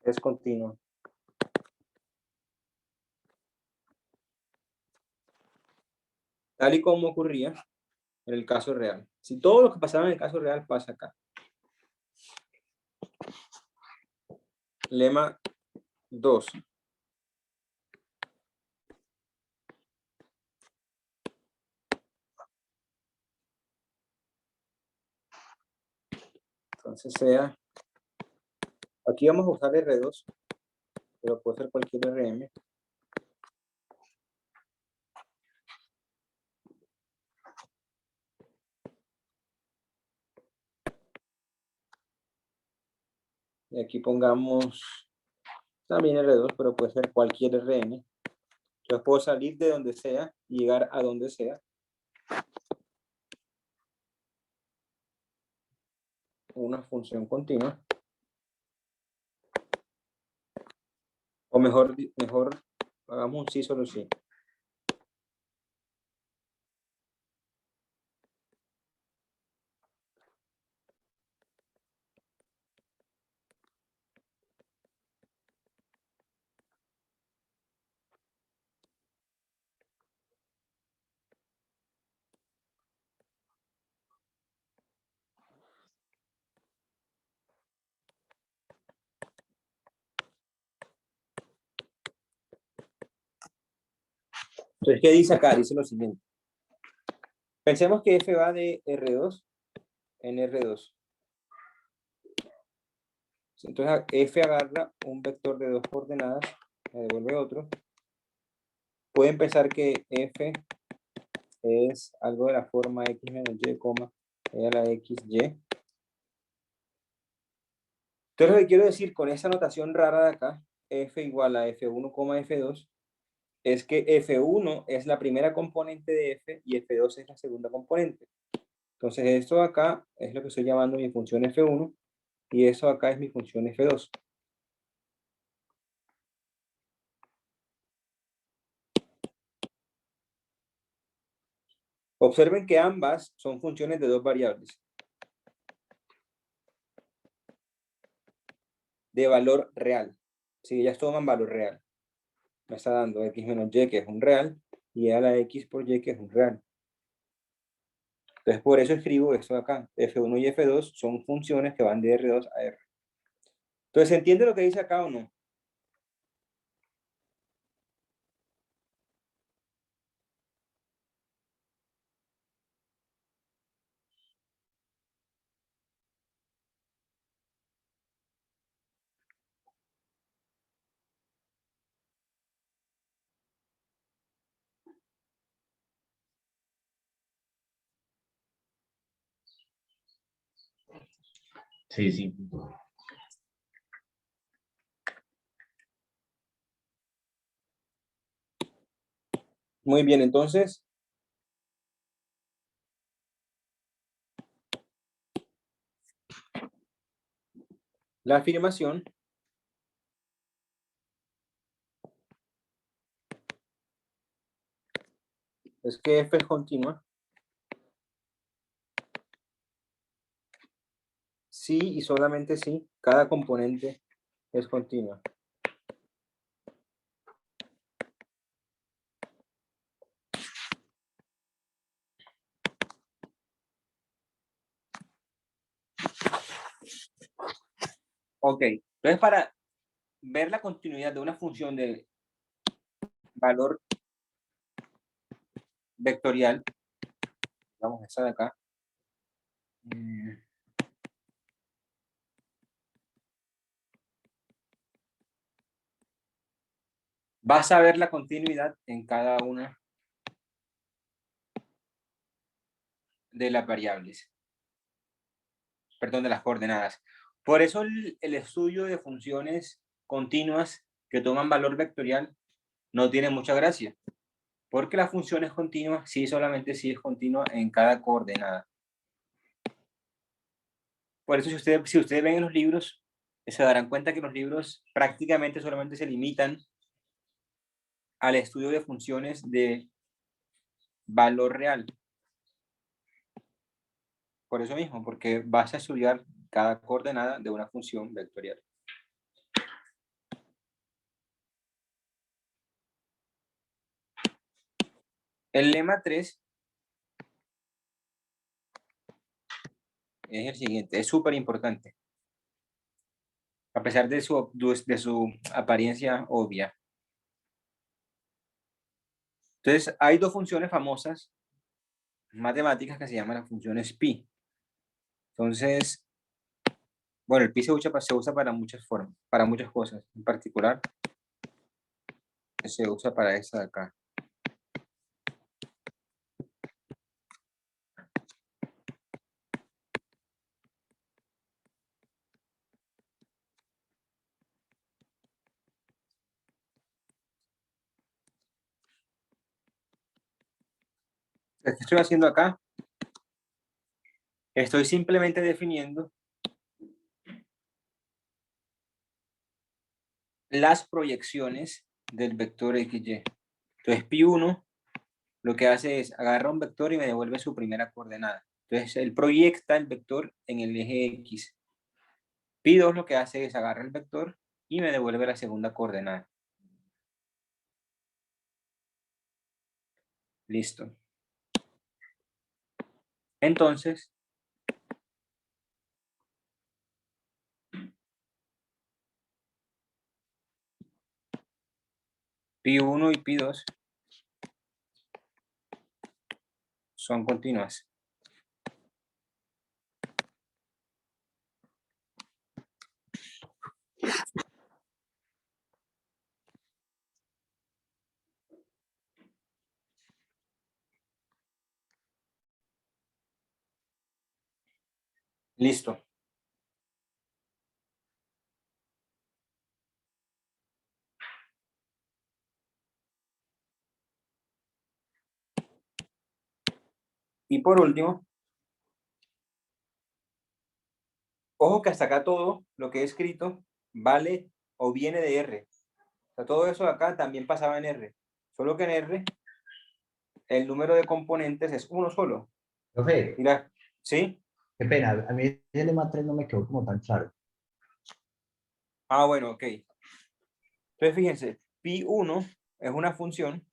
es continua. Tal y como ocurría en el caso real. Si todo lo que pasaba en el caso real pasa acá. Lema 2. Entonces sea, aquí vamos a usar R2, pero puede ser cualquier RM. Y aquí pongamos también R2, pero puede ser cualquier RM. Yo puedo salir de donde sea y llegar a donde sea. Una función continua. O mejor hagamos un sí, solo sí. Entonces, ¿qué dice acá? Dice lo siguiente. Pensemos que f va de R2 en R2. Entonces, f agarra un vector de 2 coordenadas, me devuelve otro. Pueden pensar que f es algo de la forma x menos y, e a la xy. Entonces, lo que quiero decir con esa notación rara de acá, f igual a f1, f2, es que f1 es la primera componente de f y f2 es la segunda componente. Entonces, esto acá es lo que estoy llamando mi función f1 y eso acá es mi función f2. Observen que ambas son funciones de dos variables. De valor real. Si ellas toman valor real. Me está dando x menos y, que es un real, y a la x por y, que es un real. Entonces, por eso escribo esto de acá. f1 y f2 son funciones que van de R2 a R. Entonces, ¿se entiende lo que dice acá o no? Sí, sí. Muy bien, entonces, la afirmación es que f es continua si y solamente si cada componente es continua. Ok, entonces para ver la continuidad de una función de valor vectorial, vamos a esa de acá. Vas a ver la continuidad en cada una de las variables. Perdón, de las coordenadas. Por eso el estudio de funciones continuas que toman valor vectorial no tiene mucha gracia. Porque la función es continua, sí, solamente sí es continua en cada coordenada. Por eso si ustedes ven en los libros, se darán cuenta que los libros prácticamente solamente se limitan al estudio de funciones de valor real. Por eso mismo, porque vas a estudiar cada coordenada de una función vectorial. El lema 3 es el siguiente, es súper importante, a pesar de su apariencia obvia. Entonces, hay dos funciones famosas matemáticas que se llaman las funciones pi. Entonces, bueno, el pi se usa para muchas formas, para muchas cosas. En particular, se usa para esta de acá. ¿Qué estoy haciendo acá? Estoy simplemente definiendo las proyecciones del vector XY. Entonces, pi1 lo que hace es agarra un vector y me devuelve su primera coordenada. Entonces, él proyecta el vector en el eje X. pi2 lo que hace es agarra el vector y me devuelve la segunda coordenada. Listo. Entonces, pi1 y pi2 son continuas. Listo. Y por último, ojo que hasta acá todo lo que he escrito vale o viene de R. O sea, todo eso de acá también pasaba en R. Solo que en R el número de componentes es uno solo. Profe, Mira, ¿sí? qué pena, a mí el lema 3 no me quedó como tan claro. Ah, bueno, ok. Entonces, fíjense, pi1 es una función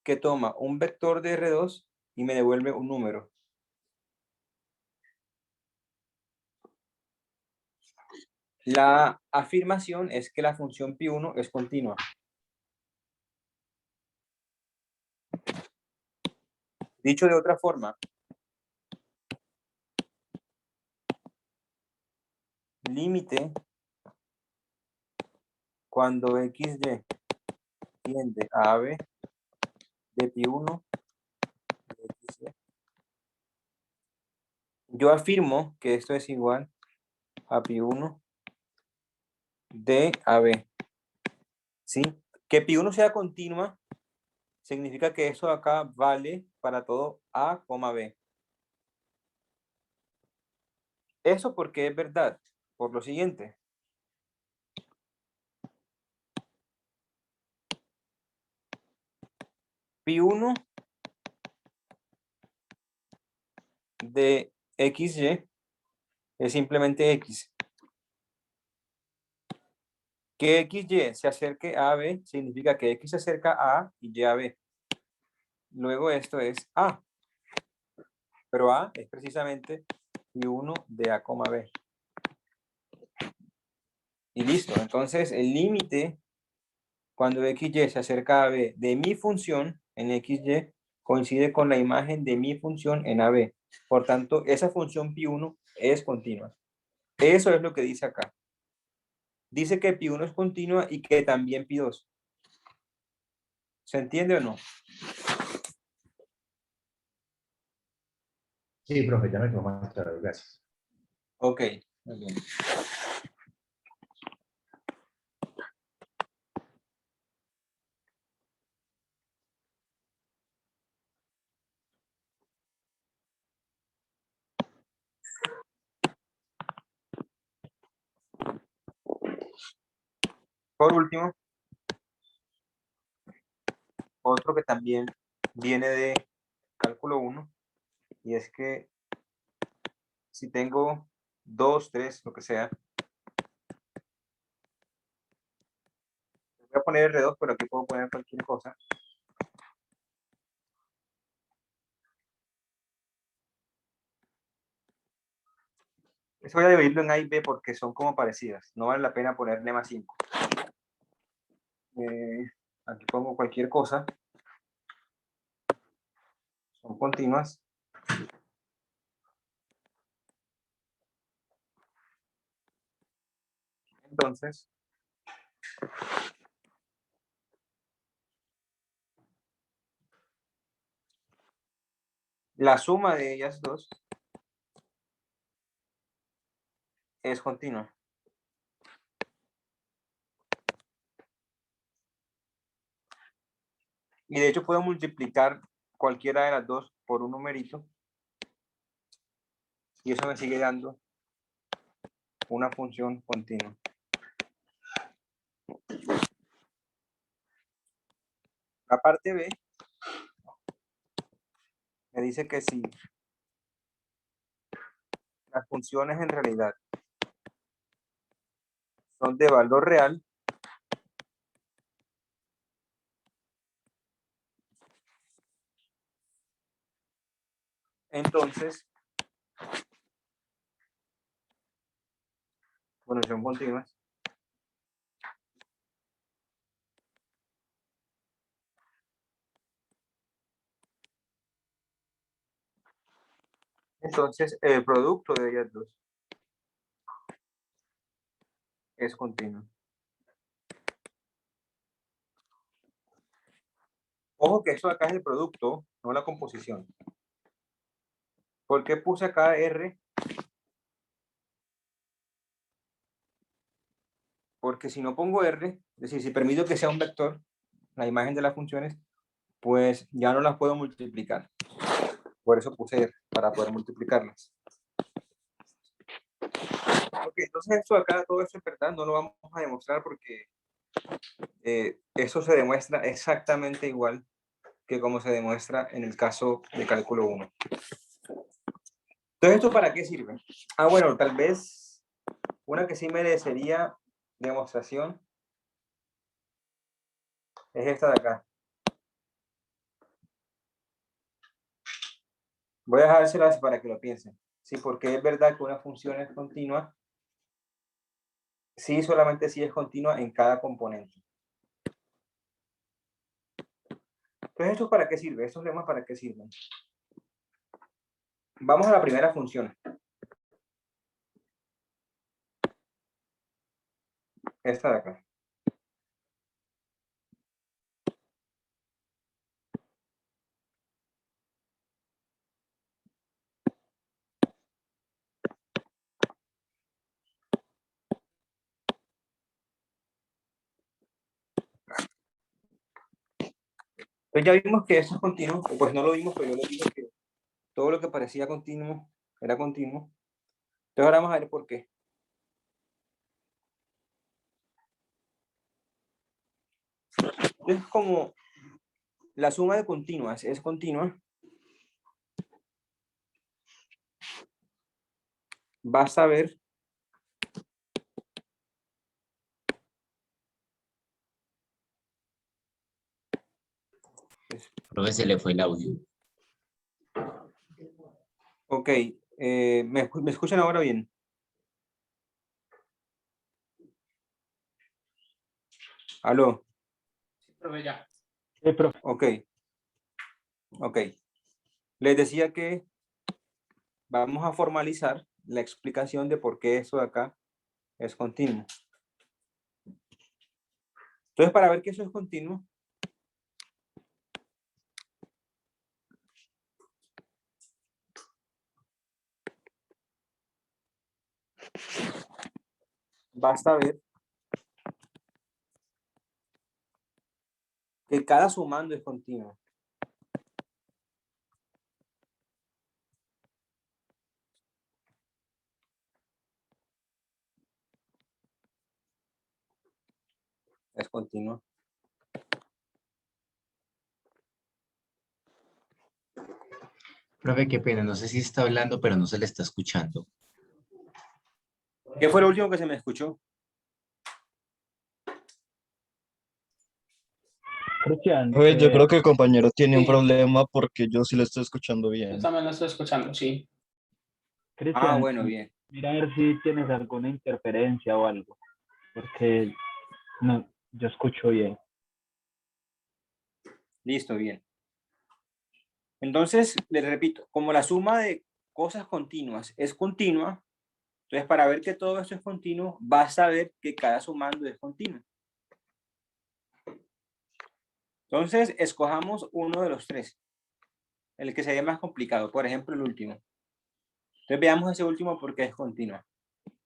que toma un vector de R2 y me devuelve un número. La afirmación es que la función pi1 es continua. Dicho de otra forma, límite cuando XY tiende a AB de pi1 de XY. Yo afirmo que esto es igual a pi1 de AB. ¿Sí? Que pi1 sea continua significa que eso acá vale para todo A, B. Eso porque es verdad. Por lo siguiente. Pi1 de XY es simplemente X. Que XY se acerque a B significa que X se acerca a A y Y a B. Luego esto es A. Pero A es precisamente pi1 de A, B. Y listo. Entonces el límite cuando XY se acerca a B de mi función en XY coincide con la imagen de mi función en AB. Por tanto, esa función pi1 es continua. Eso es lo que dice acá. Dice que pi1 es continua y que también pi2. ¿Se entiende o no? Sí, profe, ya me quedó más claro, gracias. Ok, muy bien. Por último, otro que también viene de cálculo 1, y es que si tengo 2, 3, lo que sea, voy a poner R2, pero aquí puedo poner cualquier cosa. Eso voy a dividirlo en A y B porque son como parecidas. No vale la pena ponerle más 5. Aquí pongo cualquier cosa. Son continuas. Entonces, la suma de ellas dos es continua. Y de hecho puedo multiplicar cualquiera de las dos por un numerito. Y eso me sigue dando una función continua. La parte B me dice que si las funciones en realidad son de valor real, entonces, bueno, son continuas. Entonces, el producto de ellas dos es continuo. Ojo que esto acá es el producto, no la composición. ¿Por qué puse acá R? Porque si no pongo R, es decir, si permito que sea un vector, la imagen de las funciones, pues ya no las puedo multiplicar. Por eso puse R, para poder multiplicarlas. Ok, entonces esto acá, todo esto es verdad, no lo vamos a demostrar porque eso se demuestra exactamente igual que como se demuestra en el caso de cálculo 1. Entonces, ¿esto para qué sirve? Ah, bueno, tal vez una que sí merecería demostración es esta de acá. Voy a dejárselas para que lo piensen. Sí, porque es verdad que una función es continua. Sí, solamente sí es continua en cada componente. Entonces, ¿esto para qué sirve? ¿Estos lemas para qué sirven? Vamos a la primera función. Esta de acá. Pues ya vimos que eso es continuo, pues no lo vimos, pero yo le dije que todo lo que parecía continuo era continuo. Entonces ahora vamos a ver por qué. Entonces, como la suma de continuas es continua, vas a ver Profe, se le fue el audio. ok, ¿me escuchan ahora bien? ¿Aló? Profe, ya. Sí, profe. Ok, ok. Les decía que vamos a formalizar la explicación de por qué eso de acá es continuo. Entonces, para ver que eso es continuo, basta ver que cada sumando es continuo. Es continua. Profe, qué pena, no sé si está hablando, pero no se le está escuchando. ¿Qué fue lo último que se me escuchó? Cristian, Pues yo creo que el compañero tiene un Sí. problema porque yo sí lo estoy escuchando bien. Yo también lo estoy escuchando, sí. Cristian, Bueno, bien. mira a ver si tienes alguna interferencia o algo, porque no, yo escucho bien. Listo, bien. Entonces, les repito, como la suma de cosas continuas es continua, entonces para ver que todo esto es continuo, vas a ver que cada sumando es continuo. Entonces, escojamos uno de los tres, el que sería más complicado, por ejemplo, el último. Entonces, veamos ese último porque es continuo.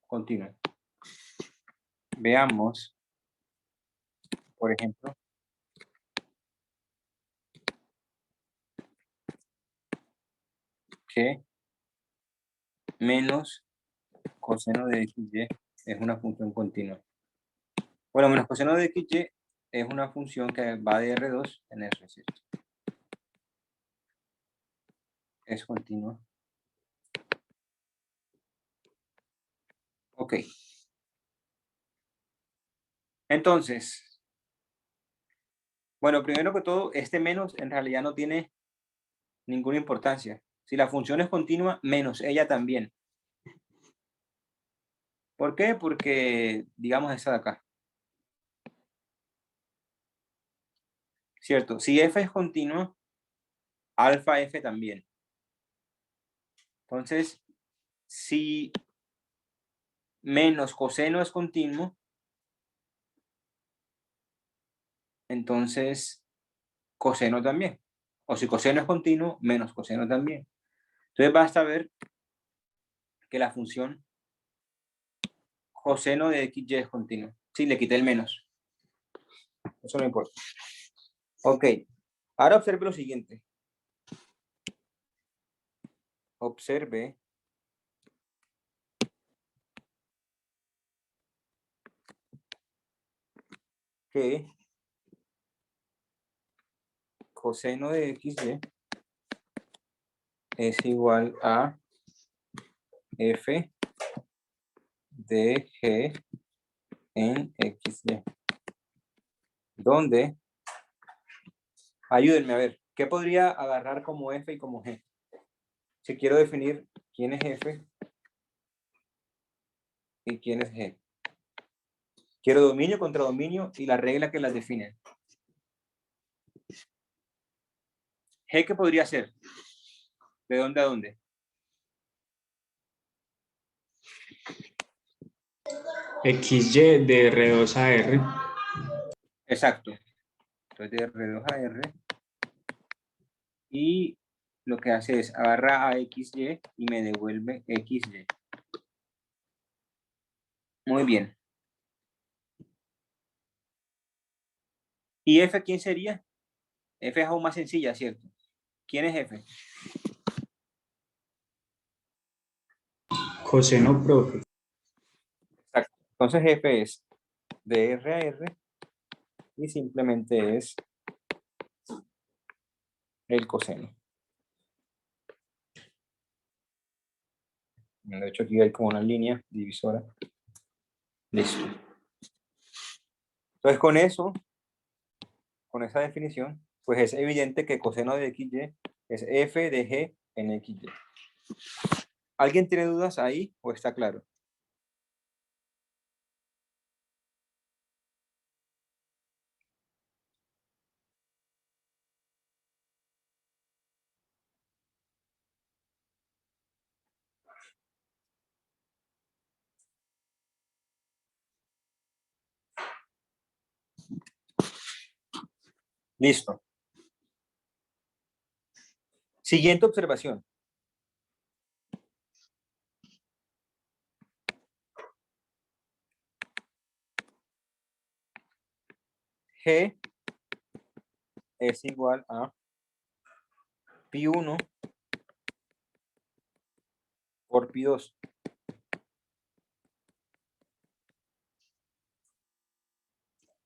Continuo. Veamos, por ejemplo, que menos coseno de xy es una función continua. Bueno, menos coseno de xy es una función que va de R2 en R, ¿cierto? Es continua. Ok. Entonces, bueno, primero que todo, este menos en realidad no tiene ninguna importancia. Si la función es continua, menos ella también. ¿Por qué? Porque, digamos, esa de acá. ¿Cierto? Si f es continua, alfa f también. Entonces, si menos coseno es continuo, entonces coseno también. O si coseno es continuo, menos coseno también. Entonces basta ver que la función coseno de xy es continua. Sí, le quité el menos. Eso no importa. Ok. Ahora observe lo siguiente. Observe que coseno de xy es igual a f de g en xy. Donde, ayúdenme a ver, ¿qué podría agarrar como f y como g? Si quiero definir quién es f y quién es g. Quiero dominio contra dominio y la regla que las define. G, ¿qué podría ser? ¿De dónde a dónde? XY de R2 a R. Exacto. Entonces de R2 a R. Y lo que hace es agarra a XY y me devuelve XY. Muy bien. ¿Y F quién sería? F es aún más sencilla, ¿cierto? ¿Quién es F? Coseno, profe. Exacto. Entonces F es de R a R y simplemente es el coseno. De hecho aquí hay como una línea divisora. Listo. Entonces con eso, con esa definición, pues es evidente que coseno de XY es F de G en XY. ¿Alguien tiene dudas ahí o está claro? Listo. Siguiente observación. G es igual a pi1 por pi2.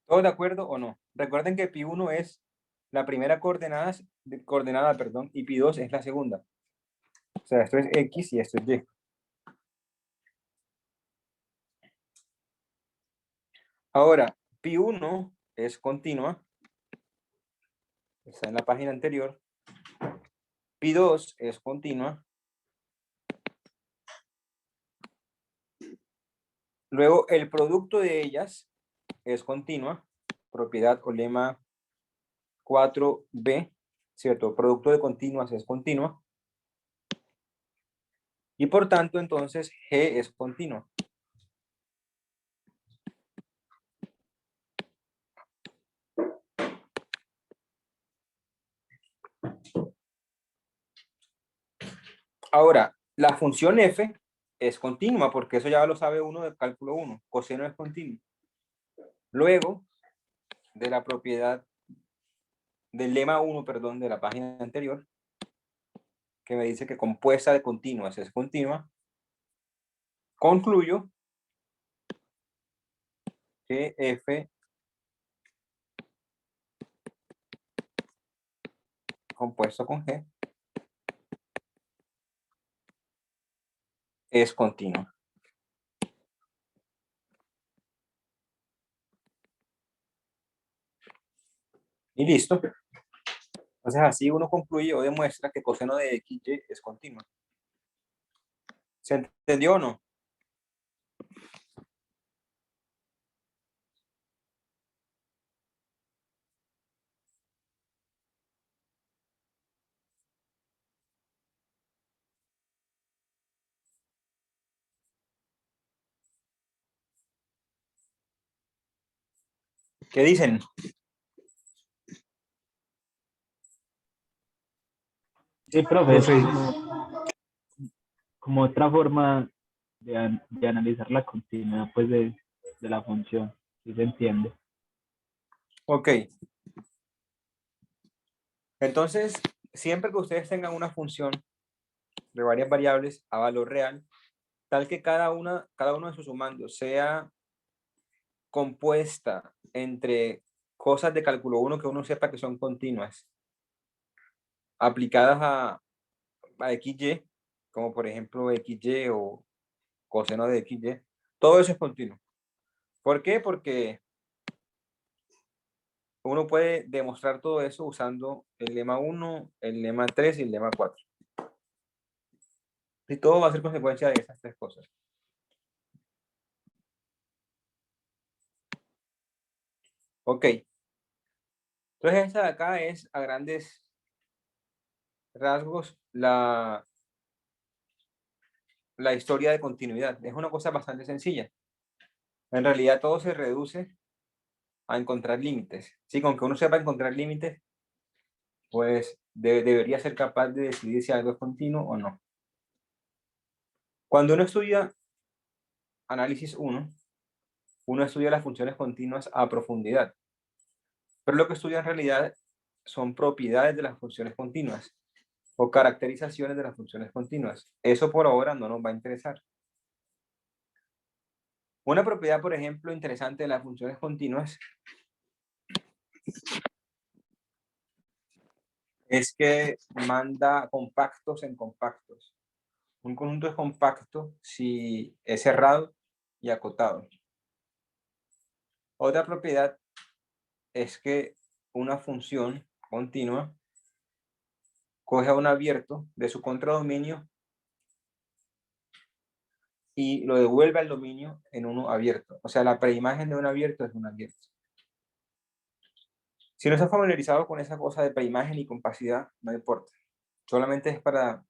¿Todos de acuerdo o no? Recuerden que pi1 es la primera coordenada, perdón, y pi2 es la segunda. O sea, esto es X y esto es Y. Ahora, pi1 es continua. Está en la página anterior. Pi2 es continua. Luego, el producto de ellas es continua. Propiedad o lema 4b, ¿cierto? Producto de continuas es continua. Y por tanto, entonces, G es continua. Ahora, la función f es continua, porque eso ya lo sabe uno del cálculo 1. Coseno es continuo. Luego, de la propiedad del lema 1, perdón, de la página anterior, que me dice que compuesta de continuas es continua, concluyo que f compuesto con G es continua. Y listo. Entonces así uno concluye o demuestra que coseno de XY es continua. ¿Se entendió o no? ¿Qué dicen? Sí, profe, es Profe, como otra forma de analizar la continuidad pues de la función, ¿sí se entiende? Ok. Entonces, siempre que ustedes tengan una función de varias variables a valor real, tal que cada uno de sus sumandos sea compuesta entre cosas de cálculo 1 que uno sepa que son continuas, aplicadas a XY, como por ejemplo XY o coseno de XY, todo eso es continuo. ¿Por qué? Porque uno puede demostrar todo eso usando el lema 1, el lema 3 y el lema 4. Y todo va a ser consecuencia de esas tres cosas. Ok. Entonces esta de acá es a grandes rasgos la historia de continuidad. Es una cosa bastante sencilla. En realidad todo se reduce a encontrar límites. Sí, con que uno sepa encontrar límites, pues debería ser capaz de decidir si algo es continuo o no. Cuando uno estudia análisis 1, uno estudia las funciones continuas a profundidad. Pero lo que estudia en realidad son propiedades de las funciones continuas o caracterizaciones de las funciones continuas. Eso por ahora no nos va a interesar. Una propiedad, por ejemplo, interesante de las funciones continuas es que manda compactos en compactos. Un conjunto es compacto si es cerrado y acotado. Otra propiedad es que una función continua coge a un abierto de su contradominio y lo devuelve al dominio en uno abierto. O sea, la preimagen de un abierto es un abierto. Si no estás familiarizado con esa cosa de preimagen y compacidad, no importa. Solamente es para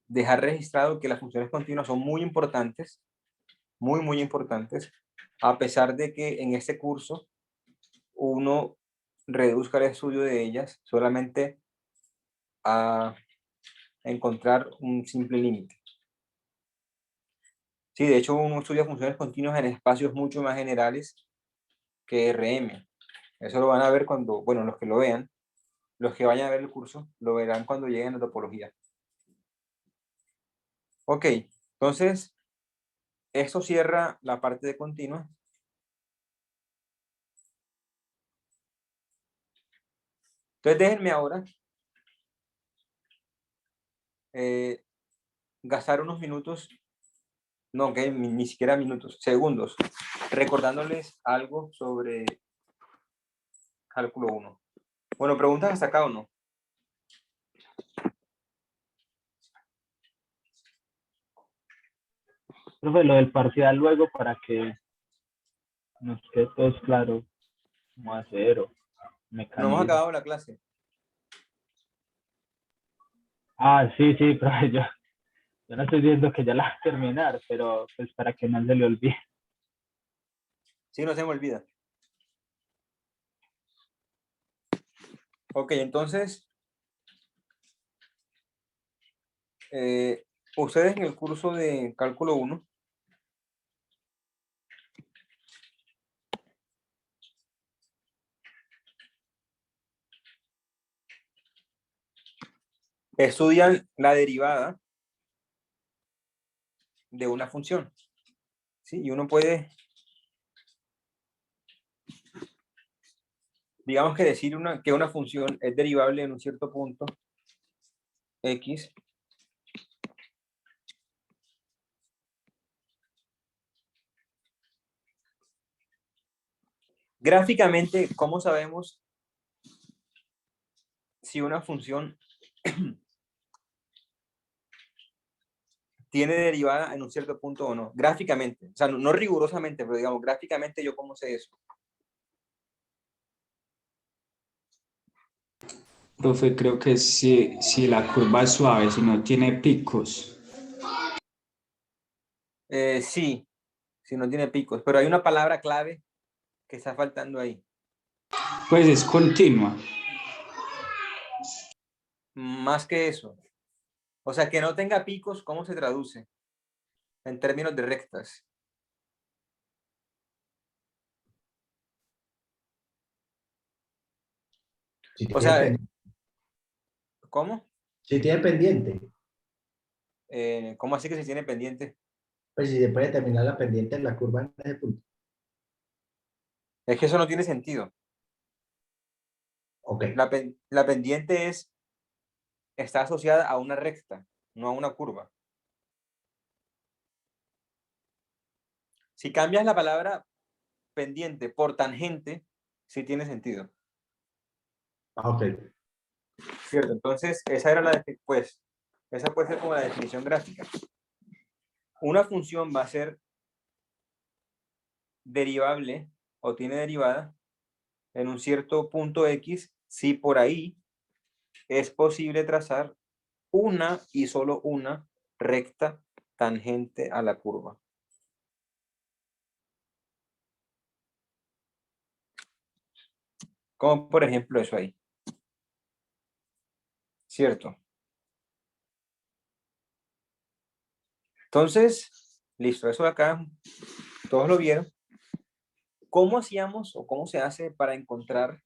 dejar registrado que las funciones continuas son muy importantes, muy importantes, a pesar de que en este curso uno reduzca el estudio de ellas solamente a encontrar un simple límite. Sí, de hecho uno estudia funciones continuas en espacios mucho más generales que RM. Eso lo van a ver cuando, bueno, los que lo vean, los que vayan a ver el curso, lo verán cuando lleguen a topología. Ok, entonces, esto cierra la parte de continuas. Entonces déjenme ahora gastar unos minutos, no, que ni siquiera minutos, segundos, recordándoles algo sobre cálculo 1. Bueno, ¿preguntas hasta acá o no? Profe, lo del parcial luego para que nos quede todo claro, cómo hacer o No hemos mecanismo. acabado la clase. Ah, sí, profe, yo no estoy diciendo que ya la va a terminar, pero pues para que no se le olvide. Sí, no se me olvida. Ok, entonces, ustedes en el curso de cálculo 1, estudian la derivada de una función. ¿Sí? Y uno puede, digamos que decir que una función es derivable en un cierto punto X. Gráficamente, ¿cómo sabemos si una función tiene derivada en un cierto punto o no? Gráficamente, o sea, no rigurosamente, pero digamos, gráficamente, ¿yo cómo sé eso? Profe, creo que si la curva es suave, si no tiene picos. Sí, si no tiene picos, pero hay una palabra clave que está faltando ahí. Pues es continua. Más que eso. O sea, que no tenga picos, ¿cómo se traduce? En términos de rectas. Si O tiene, sea, pendiente, ¿cómo? si tiene pendiente, ¿Cómo así que se tiene pendiente? pues si se puede terminar la pendiente en la curva en ese punto. Es que eso no tiene sentido. Ok. La pendiente está asociada a una recta, no a una curva. Si cambias la palabra pendiente por tangente, sí tiene sentido. Ok. ¿Cierto? Entonces, esa puede ser como la definición gráfica. Una función va a ser derivable o tiene derivada en un cierto punto X si por ahí es posible trazar una y solo una recta tangente a la curva. Como por ejemplo eso ahí. ¿Cierto? Entonces, listo, eso de acá, todos lo vieron. ¿Cómo hacíamos o cómo se hace para encontrar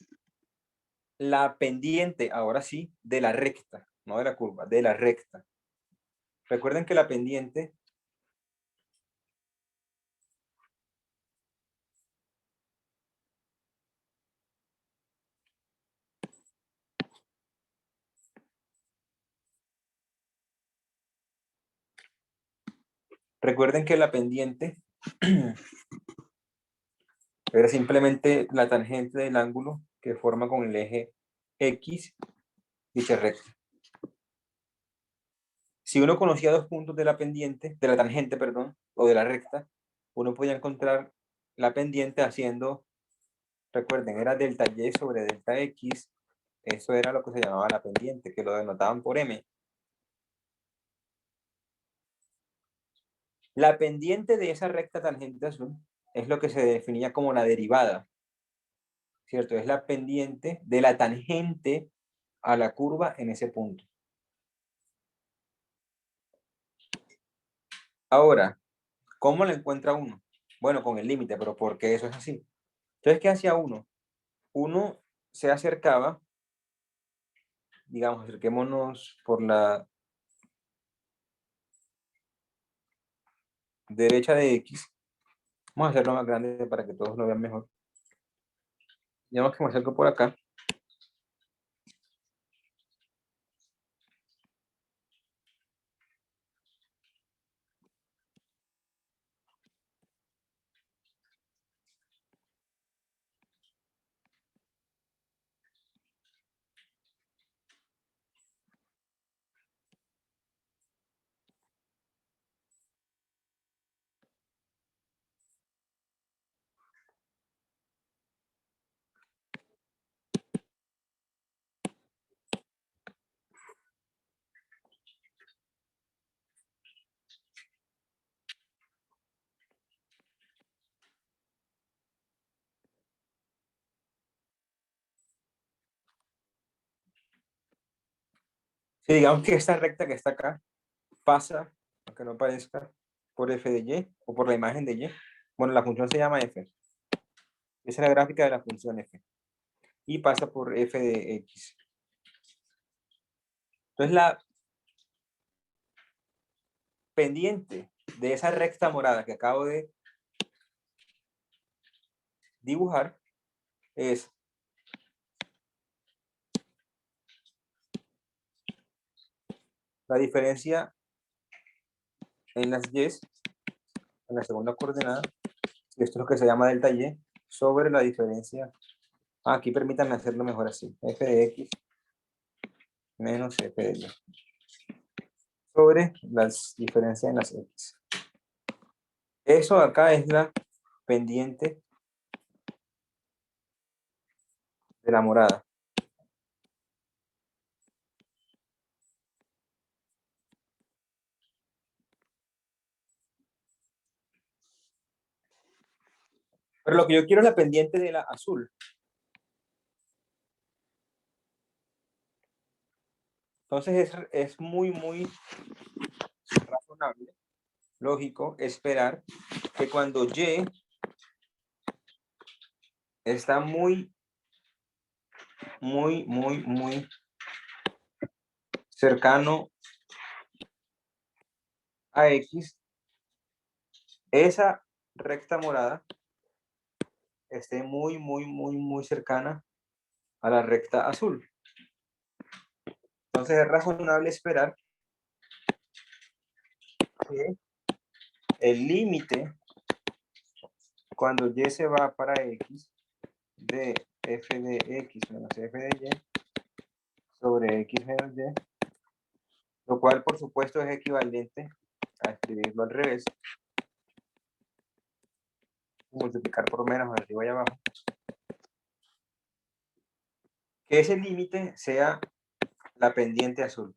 la pendiente, ahora sí, de la recta, no de la curva, de la recta? Recuerden que la pendiente era simplemente la tangente del ángulo que forma con el eje X dicha recta. Si uno conocía dos puntos de la pendiente, de la tangente, perdón, o de la recta, uno podía encontrar la pendiente haciendo, recuerden, era delta Y sobre delta X. Eso era lo que se llamaba la pendiente, que lo denotaban por M. La pendiente de esa recta tangente azul es lo que se definía como la derivada, ¿cierto? Es la pendiente de la tangente a la curva en ese punto. Ahora, ¿cómo lo encuentra uno? Bueno, con el límite, pero ¿por qué eso es así? Entonces, ¿qué hacía uno? Uno se acercaba, digamos, acerquémonos por la derecha de X. Vamos a hacerlo más grande para que todos lo vean mejor. Digamos que me acerco por acá. Y digamos que esta recta que está acá pasa, aunque no parezca, por f de y o por la imagen de y. Bueno, la función se llama f. Esa es la gráfica de la función f. Y pasa por f de x. Entonces la pendiente de esa recta morada que acabo de dibujar es la diferencia en las y, en la segunda coordenada, y esto es lo que se llama delta y, sobre la diferencia. Aquí permítanme hacerlo mejor así, f de x menos f de y, sobre las diferencias en las x. Eso acá es la pendiente de la morada. Pero lo que yo quiero es la pendiente de la azul. Entonces es muy razonable, lógico, esperar que cuando y está muy cercano a x, esa recta morada esté muy cercana a la recta azul. Entonces es razonable esperar que el límite cuando y se va para x de f de x menos f de y sobre x menos y, lo cual por supuesto es equivalente a escribirlo al revés, multiplicar por menos arriba y abajo, que ese límite sea la pendiente azul.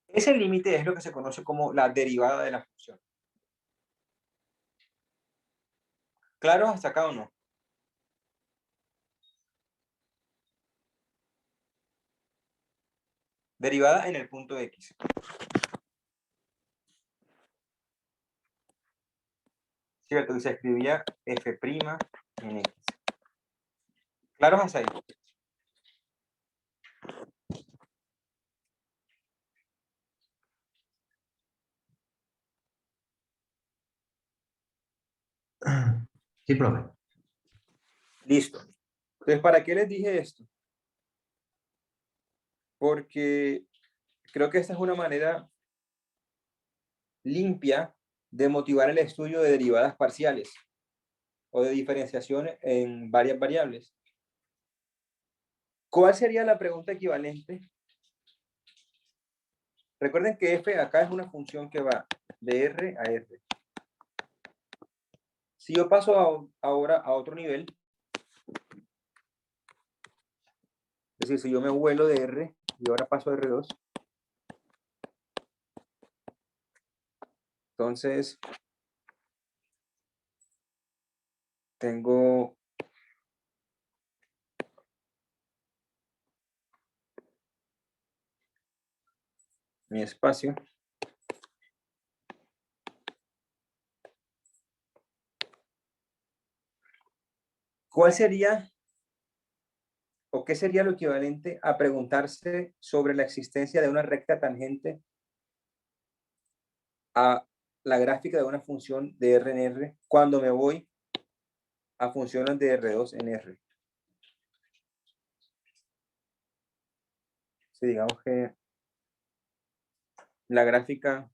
Ese límite es lo que se conoce como la derivada de la función. ¿Claro hasta acá o no? Derivada en el punto x. Cierto, y se escribía f' en x. ¿Claro hasta ahí? Sí, profe. Listo. Entonces, ¿para qué les dije esto? Porque creo que esta es una manera limpia de motivar el estudio de derivadas parciales o de diferenciación en varias variables. ¿Cuál sería la pregunta equivalente? Recuerden que f acá es una función que va de r a r. Si yo paso ahora a otro nivel, es decir, si yo me vuelo de r y ahora paso a r2, entonces tengo mi espacio. ¿Cuál sería o qué sería lo equivalente a preguntarse sobre la existencia de una recta tangente a la gráfica de una función de R en R cuando me voy a funciones de R2 en R? Si digamos que la gráfica,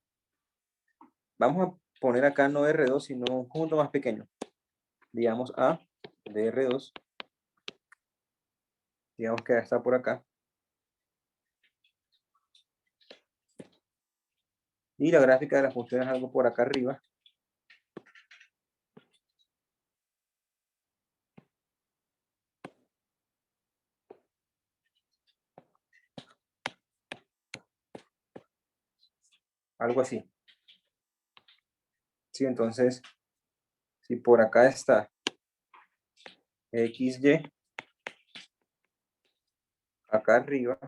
vamos a poner acá no R2, sino un conjunto más pequeño. Digamos A de R2. Digamos que está por acá. Y la gráfica de la función es algo por acá arriba. Algo así. Sí, entonces, si por acá está XY. Acá arriba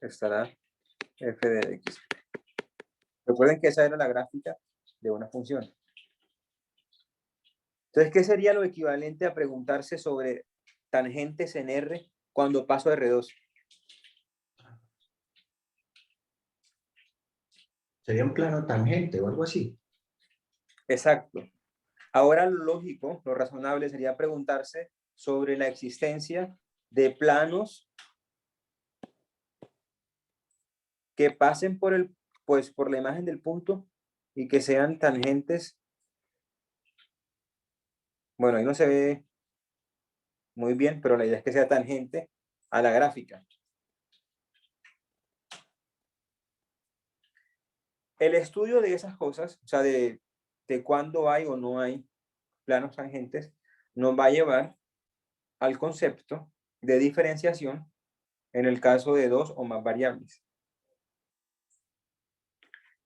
estará f de x. Recuerden que esa era la gráfica de una función. Entonces, ¿qué sería lo equivalente a preguntarse sobre tangentes en R cuando paso a R2? Sería un plano tangente o algo así. Exacto. Ahora lo lógico, lo razonable sería preguntarse sobre la existencia de planos que pasen por por la imagen del punto y que sean tangentes. Bueno, ahí no se ve muy bien, pero la idea es que sea tangente a la gráfica. El estudio de esas cosas, o sea, de cuándo hay o no hay planos tangentes, nos va a llevar al concepto de diferenciación en el caso de dos o más variables.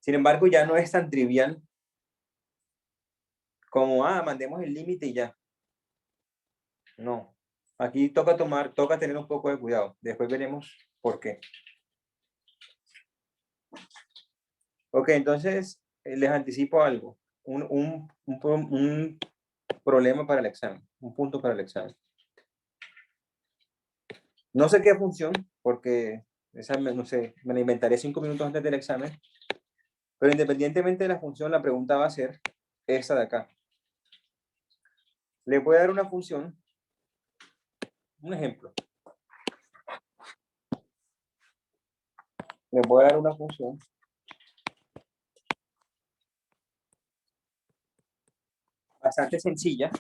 Sin embargo, ya no es tan trivial como, mandemos el límite y ya. No. Aquí toca tener un poco de cuidado. Después veremos por qué. Ok, entonces les anticipo algo. Un problema para el examen. Un punto para el examen. No sé qué función, porque esa, no sé, me la inventaré 5 minutos antes del examen. Pero independientemente de la función, la pregunta va a ser esta de acá. Le voy a dar una función. Un ejemplo. Le voy a dar una función bastante sencilla.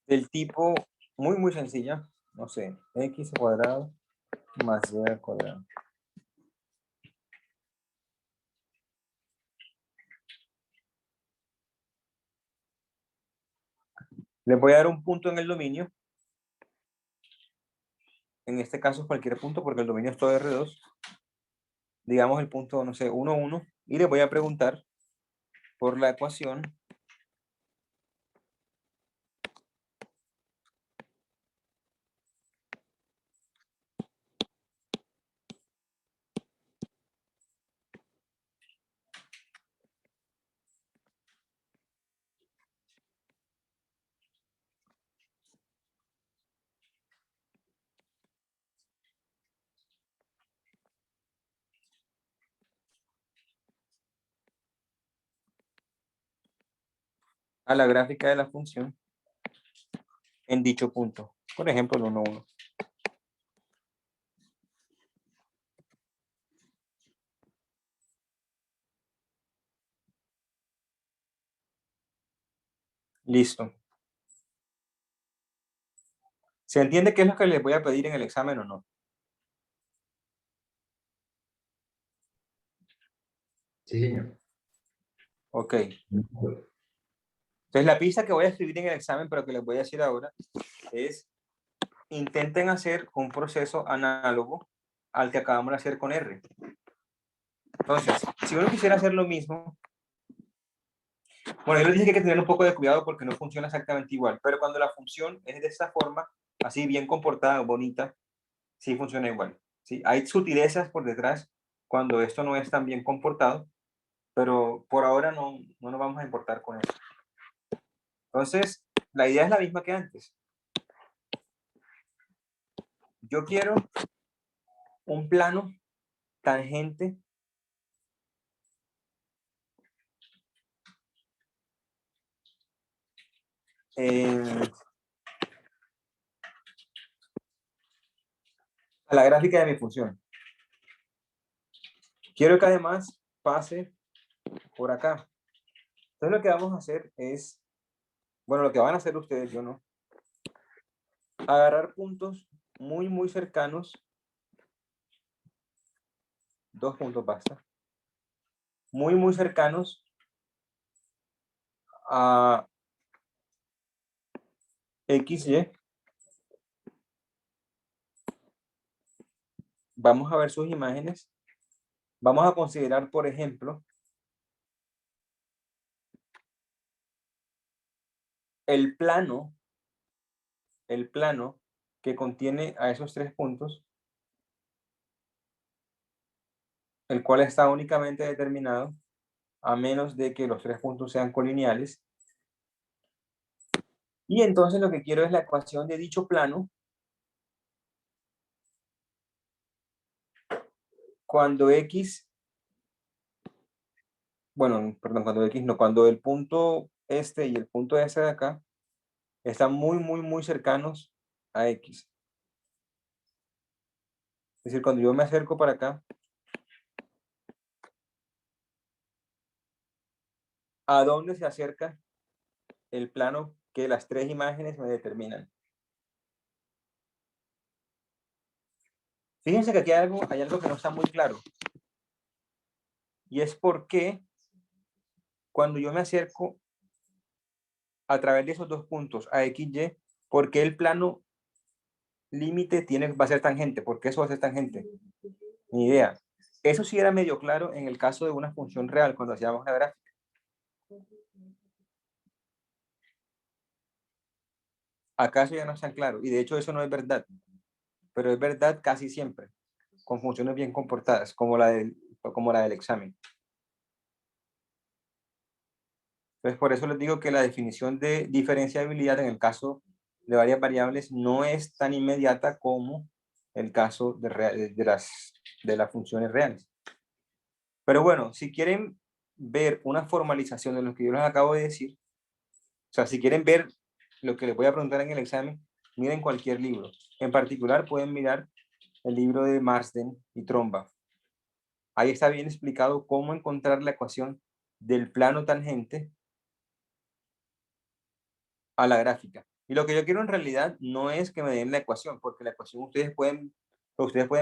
Del tipo muy sencilla. No sé, x cuadrado más y al cuadrado. Le voy a dar un punto en el dominio. En este caso cualquier punto porque el dominio es todo R2. Digamos el punto, no sé, 1, 1. Y le voy a preguntar por la ecuación a la gráfica de la función en dicho punto. Por ejemplo, el 1, 1. Listo. ¿Se entiende qué es lo que les voy a pedir en el examen o no? Sí, señor. Ok. Entonces la pista que voy a escribir en el examen, pero que les voy a decir ahora, es intenten hacer un proceso análogo al que acabamos de hacer con R. Entonces, si uno quisiera hacer lo mismo, bueno, yo les dije que hay que tener un poco de cuidado porque no funciona exactamente igual, pero cuando la función es de esta forma, así bien comportada, bonita, sí funciona igual. ¿Sí? Hay sutilezas por detrás cuando esto no es tan bien comportado, pero por ahora no nos vamos a importar con eso. Entonces, la idea es la misma que antes. Yo quiero un plano tangente a la gráfica de mi función. Quiero que además pase por acá. Entonces lo que vamos a hacer es, bueno, lo que van a hacer ustedes, yo no, agarrar puntos muy cercanos, 2 puntos basta, muy cercanos a XY vamos a ver sus imágenes. Vamos a considerar, por ejemplo, el plano que contiene a esos 3 puntos, el cual está únicamente determinado a menos de que los 3 puntos sean colineales. Y entonces lo que quiero es la ecuación de dicho plano cuando x, bueno, perdón, cuando x no, cuando el punto este y el punto este de acá están muy cercanos a x. Es decir, cuando yo me acerco para acá, ¿a dónde se acerca el plano que las 3 imágenes me determinan? Fíjense que aquí hay algo que no está muy claro. Y es porque cuando yo me acerco a través de esos 2 puntos a x, y, ¿por qué el plano límite va a ser tangente? ¿Por qué eso va a ser tangente? Ni idea. Eso sí era medio claro en el caso de una función real, cuando hacíamos la gráfica. Acá eso ya no es tan claro, y de hecho eso no es verdad, pero es verdad casi siempre, con funciones bien comportadas, como la del examen. Entonces, por eso les digo que la definición de diferenciabilidad en el caso de varias variables no es tan inmediata como el caso de las funciones reales. Pero bueno, si quieren ver una formalización de lo que yo les acabo de decir, o sea, si quieren ver lo que les voy a preguntar en el examen, miren cualquier libro. En particular, pueden mirar el libro de Marsden y Tromba. Ahí está bien explicado cómo encontrar la ecuación del plano tangente a la gráfica. Y lo que yo quiero en realidad no es que me den la ecuación, porque la ecuación ustedes pueden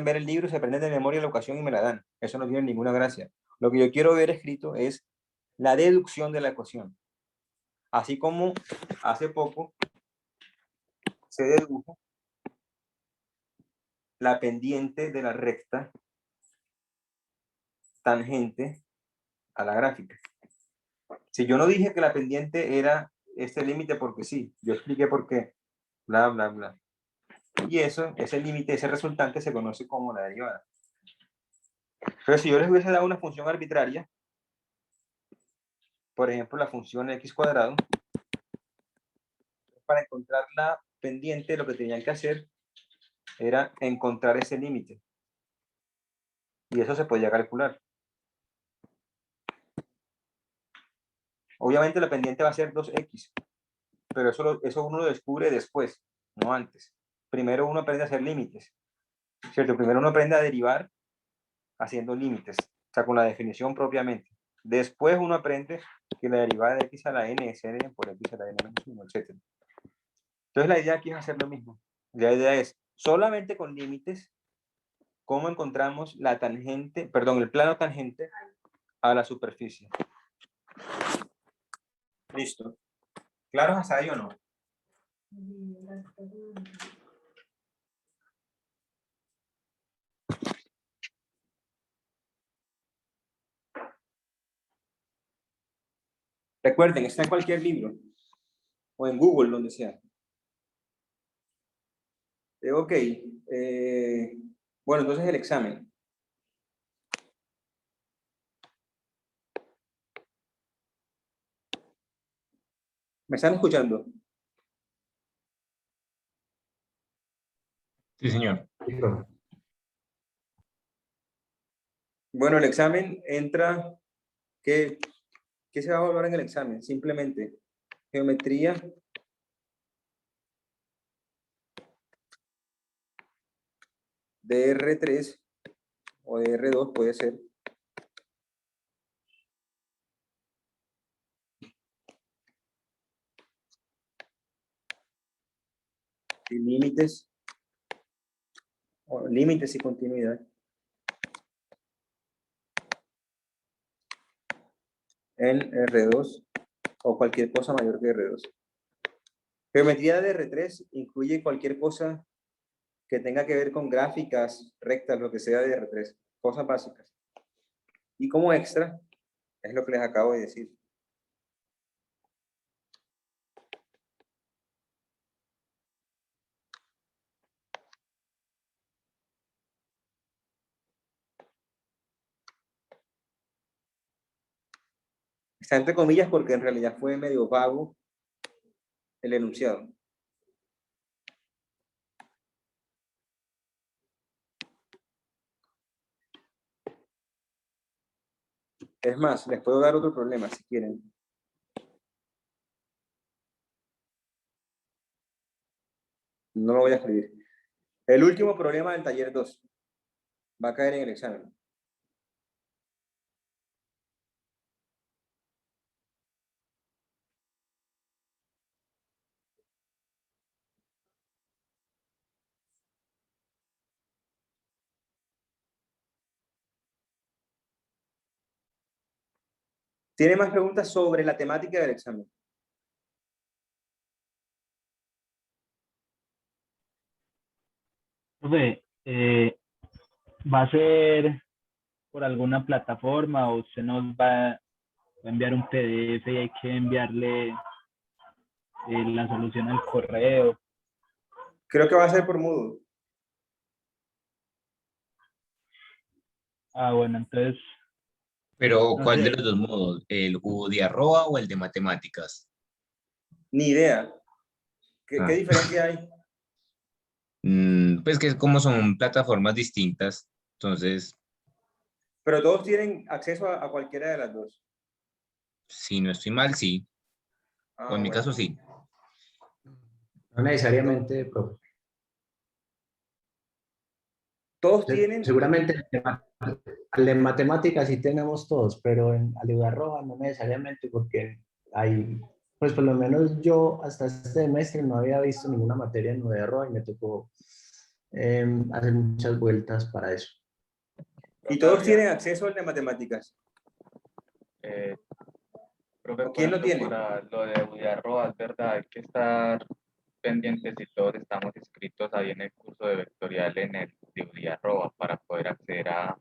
ver el libro, se aprenden de memoria la ecuación y me la dan. Eso no tiene ninguna gracia. Lo que yo quiero ver escrito es la deducción de la ecuación. Así como hace poco se dedujo la pendiente de la recta tangente a la gráfica. Si yo no dije que la pendiente era este límite porque sí, yo expliqué por qué, bla, bla, bla. Y eso, ese límite, ese resultante se conoce como la derivada. Pero si yo les hubiese dado una función arbitraria, por ejemplo, la función x cuadrado, para encontrar la pendiente, lo que tenían que hacer era encontrar ese límite. Y eso se podía calcular. Obviamente la pendiente va a ser 2x, pero eso uno lo descubre después, no antes. Primero uno aprende a hacer límites, ¿cierto? Primero uno aprende a derivar haciendo límites, o sea, con la definición propiamente. Después uno aprende que la derivada de x a la n es n por x a la n menos 1, etc. Entonces la idea aquí es hacer lo mismo. La idea es, solamente con límites, cómo encontramos la tangente, perdón, el plano tangente a la superficie. Listo. ¿Claros hasta ahí o no? Recuerden, está en cualquier libro o en Google, donde sea. Ok. Bueno, entonces el examen. ¿Me están escuchando? Sí, señor. Bueno, el examen entra, ¿qué se va a evaluar en el examen? Simplemente geometría de R3 o de R2 puede ser. Y límites, o límites y continuidad. En R2 o cualquier cosa mayor que R2. Geometría de R3 incluye cualquier cosa que tenga que ver con gráficas, rectas, lo que sea de R3, cosas básicas. Y como extra, es lo que les acabo de decir. Está entre comillas porque en realidad fue medio vago el enunciado. Es más, les puedo dar otro problema si quieren. No lo voy a escribir. El último problema del taller 2 va a caer en el examen. ¿Tiene más preguntas sobre la temática del examen? Profe, ¿va a ser por alguna plataforma o usted nos va a enviar un PDF y hay que enviarle la solución al correo? Creo que va a ser por Moodle. Ah, bueno, entonces, Pero, no ¿cuál de sé. los dos modos? ¿El de arroba o el de matemáticas? Ni idea. ¿Qué Ah. diferencia hay? Pues que como son plataformas distintas, entonces, Pero todos tienen acceso a cualquiera de las dos. si no estoy mal, sí. O en mi Bueno. caso, sí. No necesariamente, profe. Todos tienen, Seguramente al de matemáticas sí tenemos todos, pero al de arroba no necesariamente porque hay, pues por lo menos yo hasta este semestre no había visto ninguna materia en arroba y me tocó hacer muchas vueltas para eso. y todos tienen acceso al de matemáticas. Profe, ¿O quién lo tiene? para lo de Udiarroa, es verdad, hay que estar pendientes si todos estamos inscritos ahí en el curso de vectorial en el de Udiarroa para poder acceder a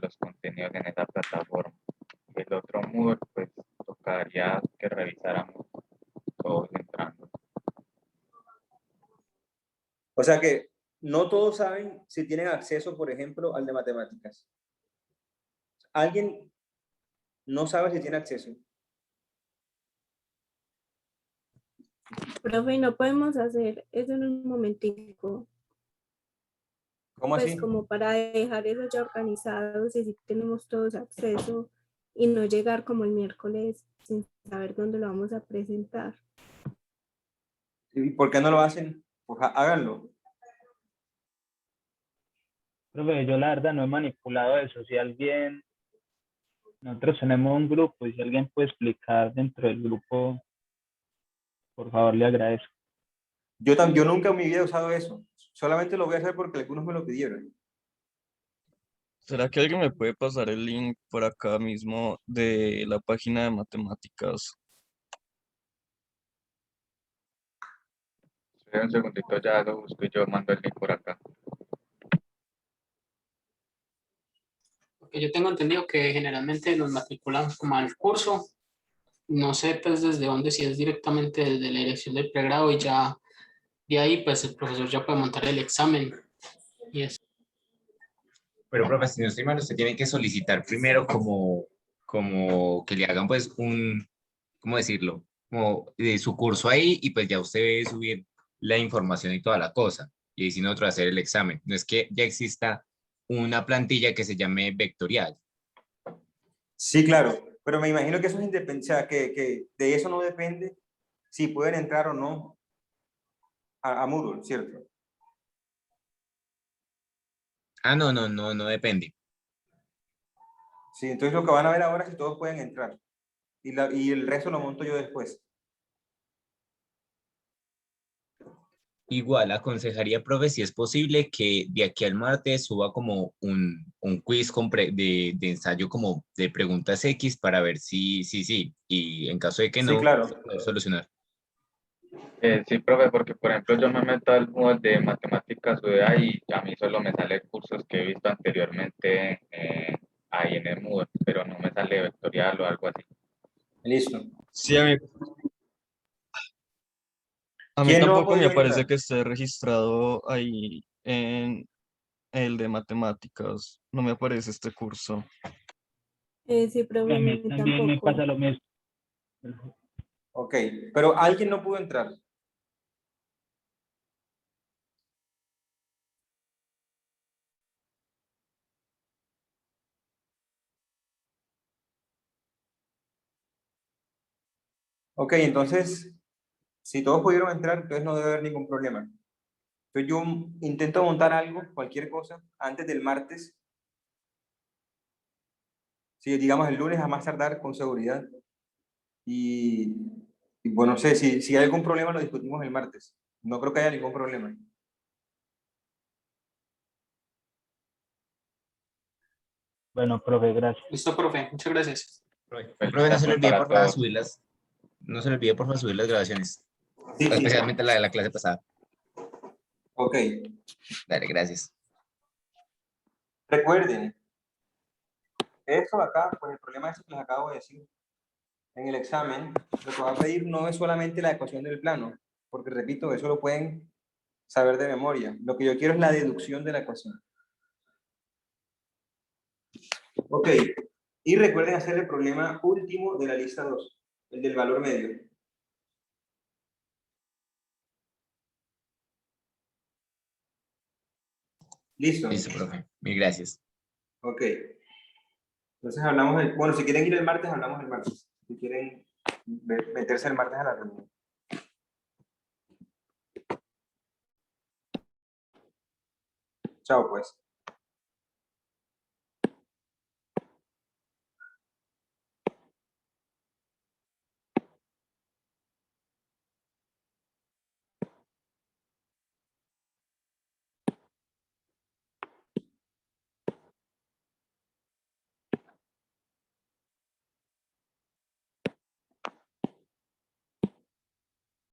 los contenidos en esa plataforma. Y el otro Moodle, pues tocaría que revisáramos todos entrando. O sea que no todos saben si tienen acceso, por ejemplo, al de matemáticas. ¿Alguien no sabe si tiene acceso? Profe, no podemos hacer eso en un momentico, ¿Cómo pues así? como para dejar eso ya organizado, y si tenemos todos acceso y no llegar como el miércoles sin saber dónde lo vamos a presentar. ¿Y por qué no lo hacen? Pues háganlo. Profe, yo la verdad no he manipulado eso. Si alguien, nosotros tenemos un grupo y si alguien puede explicar dentro del grupo, por favor, le agradezco. Yo nunca en mi vida he usado eso. Solamente lo voy a hacer porque algunos me lo pidieron. ¿Será que alguien me puede pasar el link por acá mismo de la página de matemáticas? Espera un segundito, ya lo busco y yo mando el link por acá. Porque yo tengo entendido que generalmente nos matriculamos como al curso, no sé pues desde dónde, si es directamente desde la dirección del pregrado y ya de ahí pues el profesor ya puede montar el examen y es. Pero, profe, si no estoy mal, usted tiene que solicitar primero como que le hagan pues ¿cómo decirlo? Como de su curso ahí y pues ya usted debe subir la información y toda la cosa. Y ahí sí nosotros hacer el examen. No es que ya exista una plantilla que se llame vectorial. Sí, claro. Pero me imagino que eso es independiente, o sea, que de eso no depende si pueden entrar o no a Moodle, ¿cierto? Ah, no depende. Sí, entonces lo que van a ver ahora es si todos pueden entrar. Y el resto lo monto yo después. Igual, aconsejaría, profe, si es posible, que de aquí al martes suba como un quiz de ensayo como de preguntas X para ver si sí. Y en caso de que Sí, no, claro. poder solucionar. Sí, profe, porque por ejemplo yo me meto al Moodle de matemáticas UDA y a mí solo me sale cursos que he visto anteriormente ahí en el Moodle, pero no me sale vectorial o algo así. Listo. Sí, a mí ¿Quién no ha tampoco me podido aparece entrar? que esté registrado ahí en el de matemáticas. No me aparece este curso. Sí, A profe, a mí mí también me tampoco. pasa lo mismo. Ok, pero alguien no pudo entrar. Ok, entonces, si todos pudieron entrar, entonces no debe haber ningún problema. Entonces yo intento montar algo, cualquier cosa, antes del martes. Si digamos el lunes a más tardar con seguridad. Y, y bueno, no sé, si hay algún problema lo discutimos el martes. No creo que haya ningún problema. Bueno, profe, gracias. Listo, profe, muchas gracias. Profe, Pues profe, no se le fue olvide para por favor todos. subirlas. No se le olvide por favor subir las grabaciones. Sí, sí. Especialmente la de la clase pasada. Ok. Dale, gracias. Recuerden, esto acá, pues el problema es que les acabo de decir. En el examen, lo que va a pedir no es solamente la ecuación del plano, porque repito, eso lo pueden saber de memoria. Lo que yo quiero es la deducción de la ecuación. Ok, y recuerden hacer el problema último de la lista 2, el del valor medio. ¿Listo? Listo, profe. Mil gracias. Ok. Entonces hablamos, bueno, si quieren ir el martes, hablamos el martes. Si quieren meterse el martes a la reunión. Chao, pues.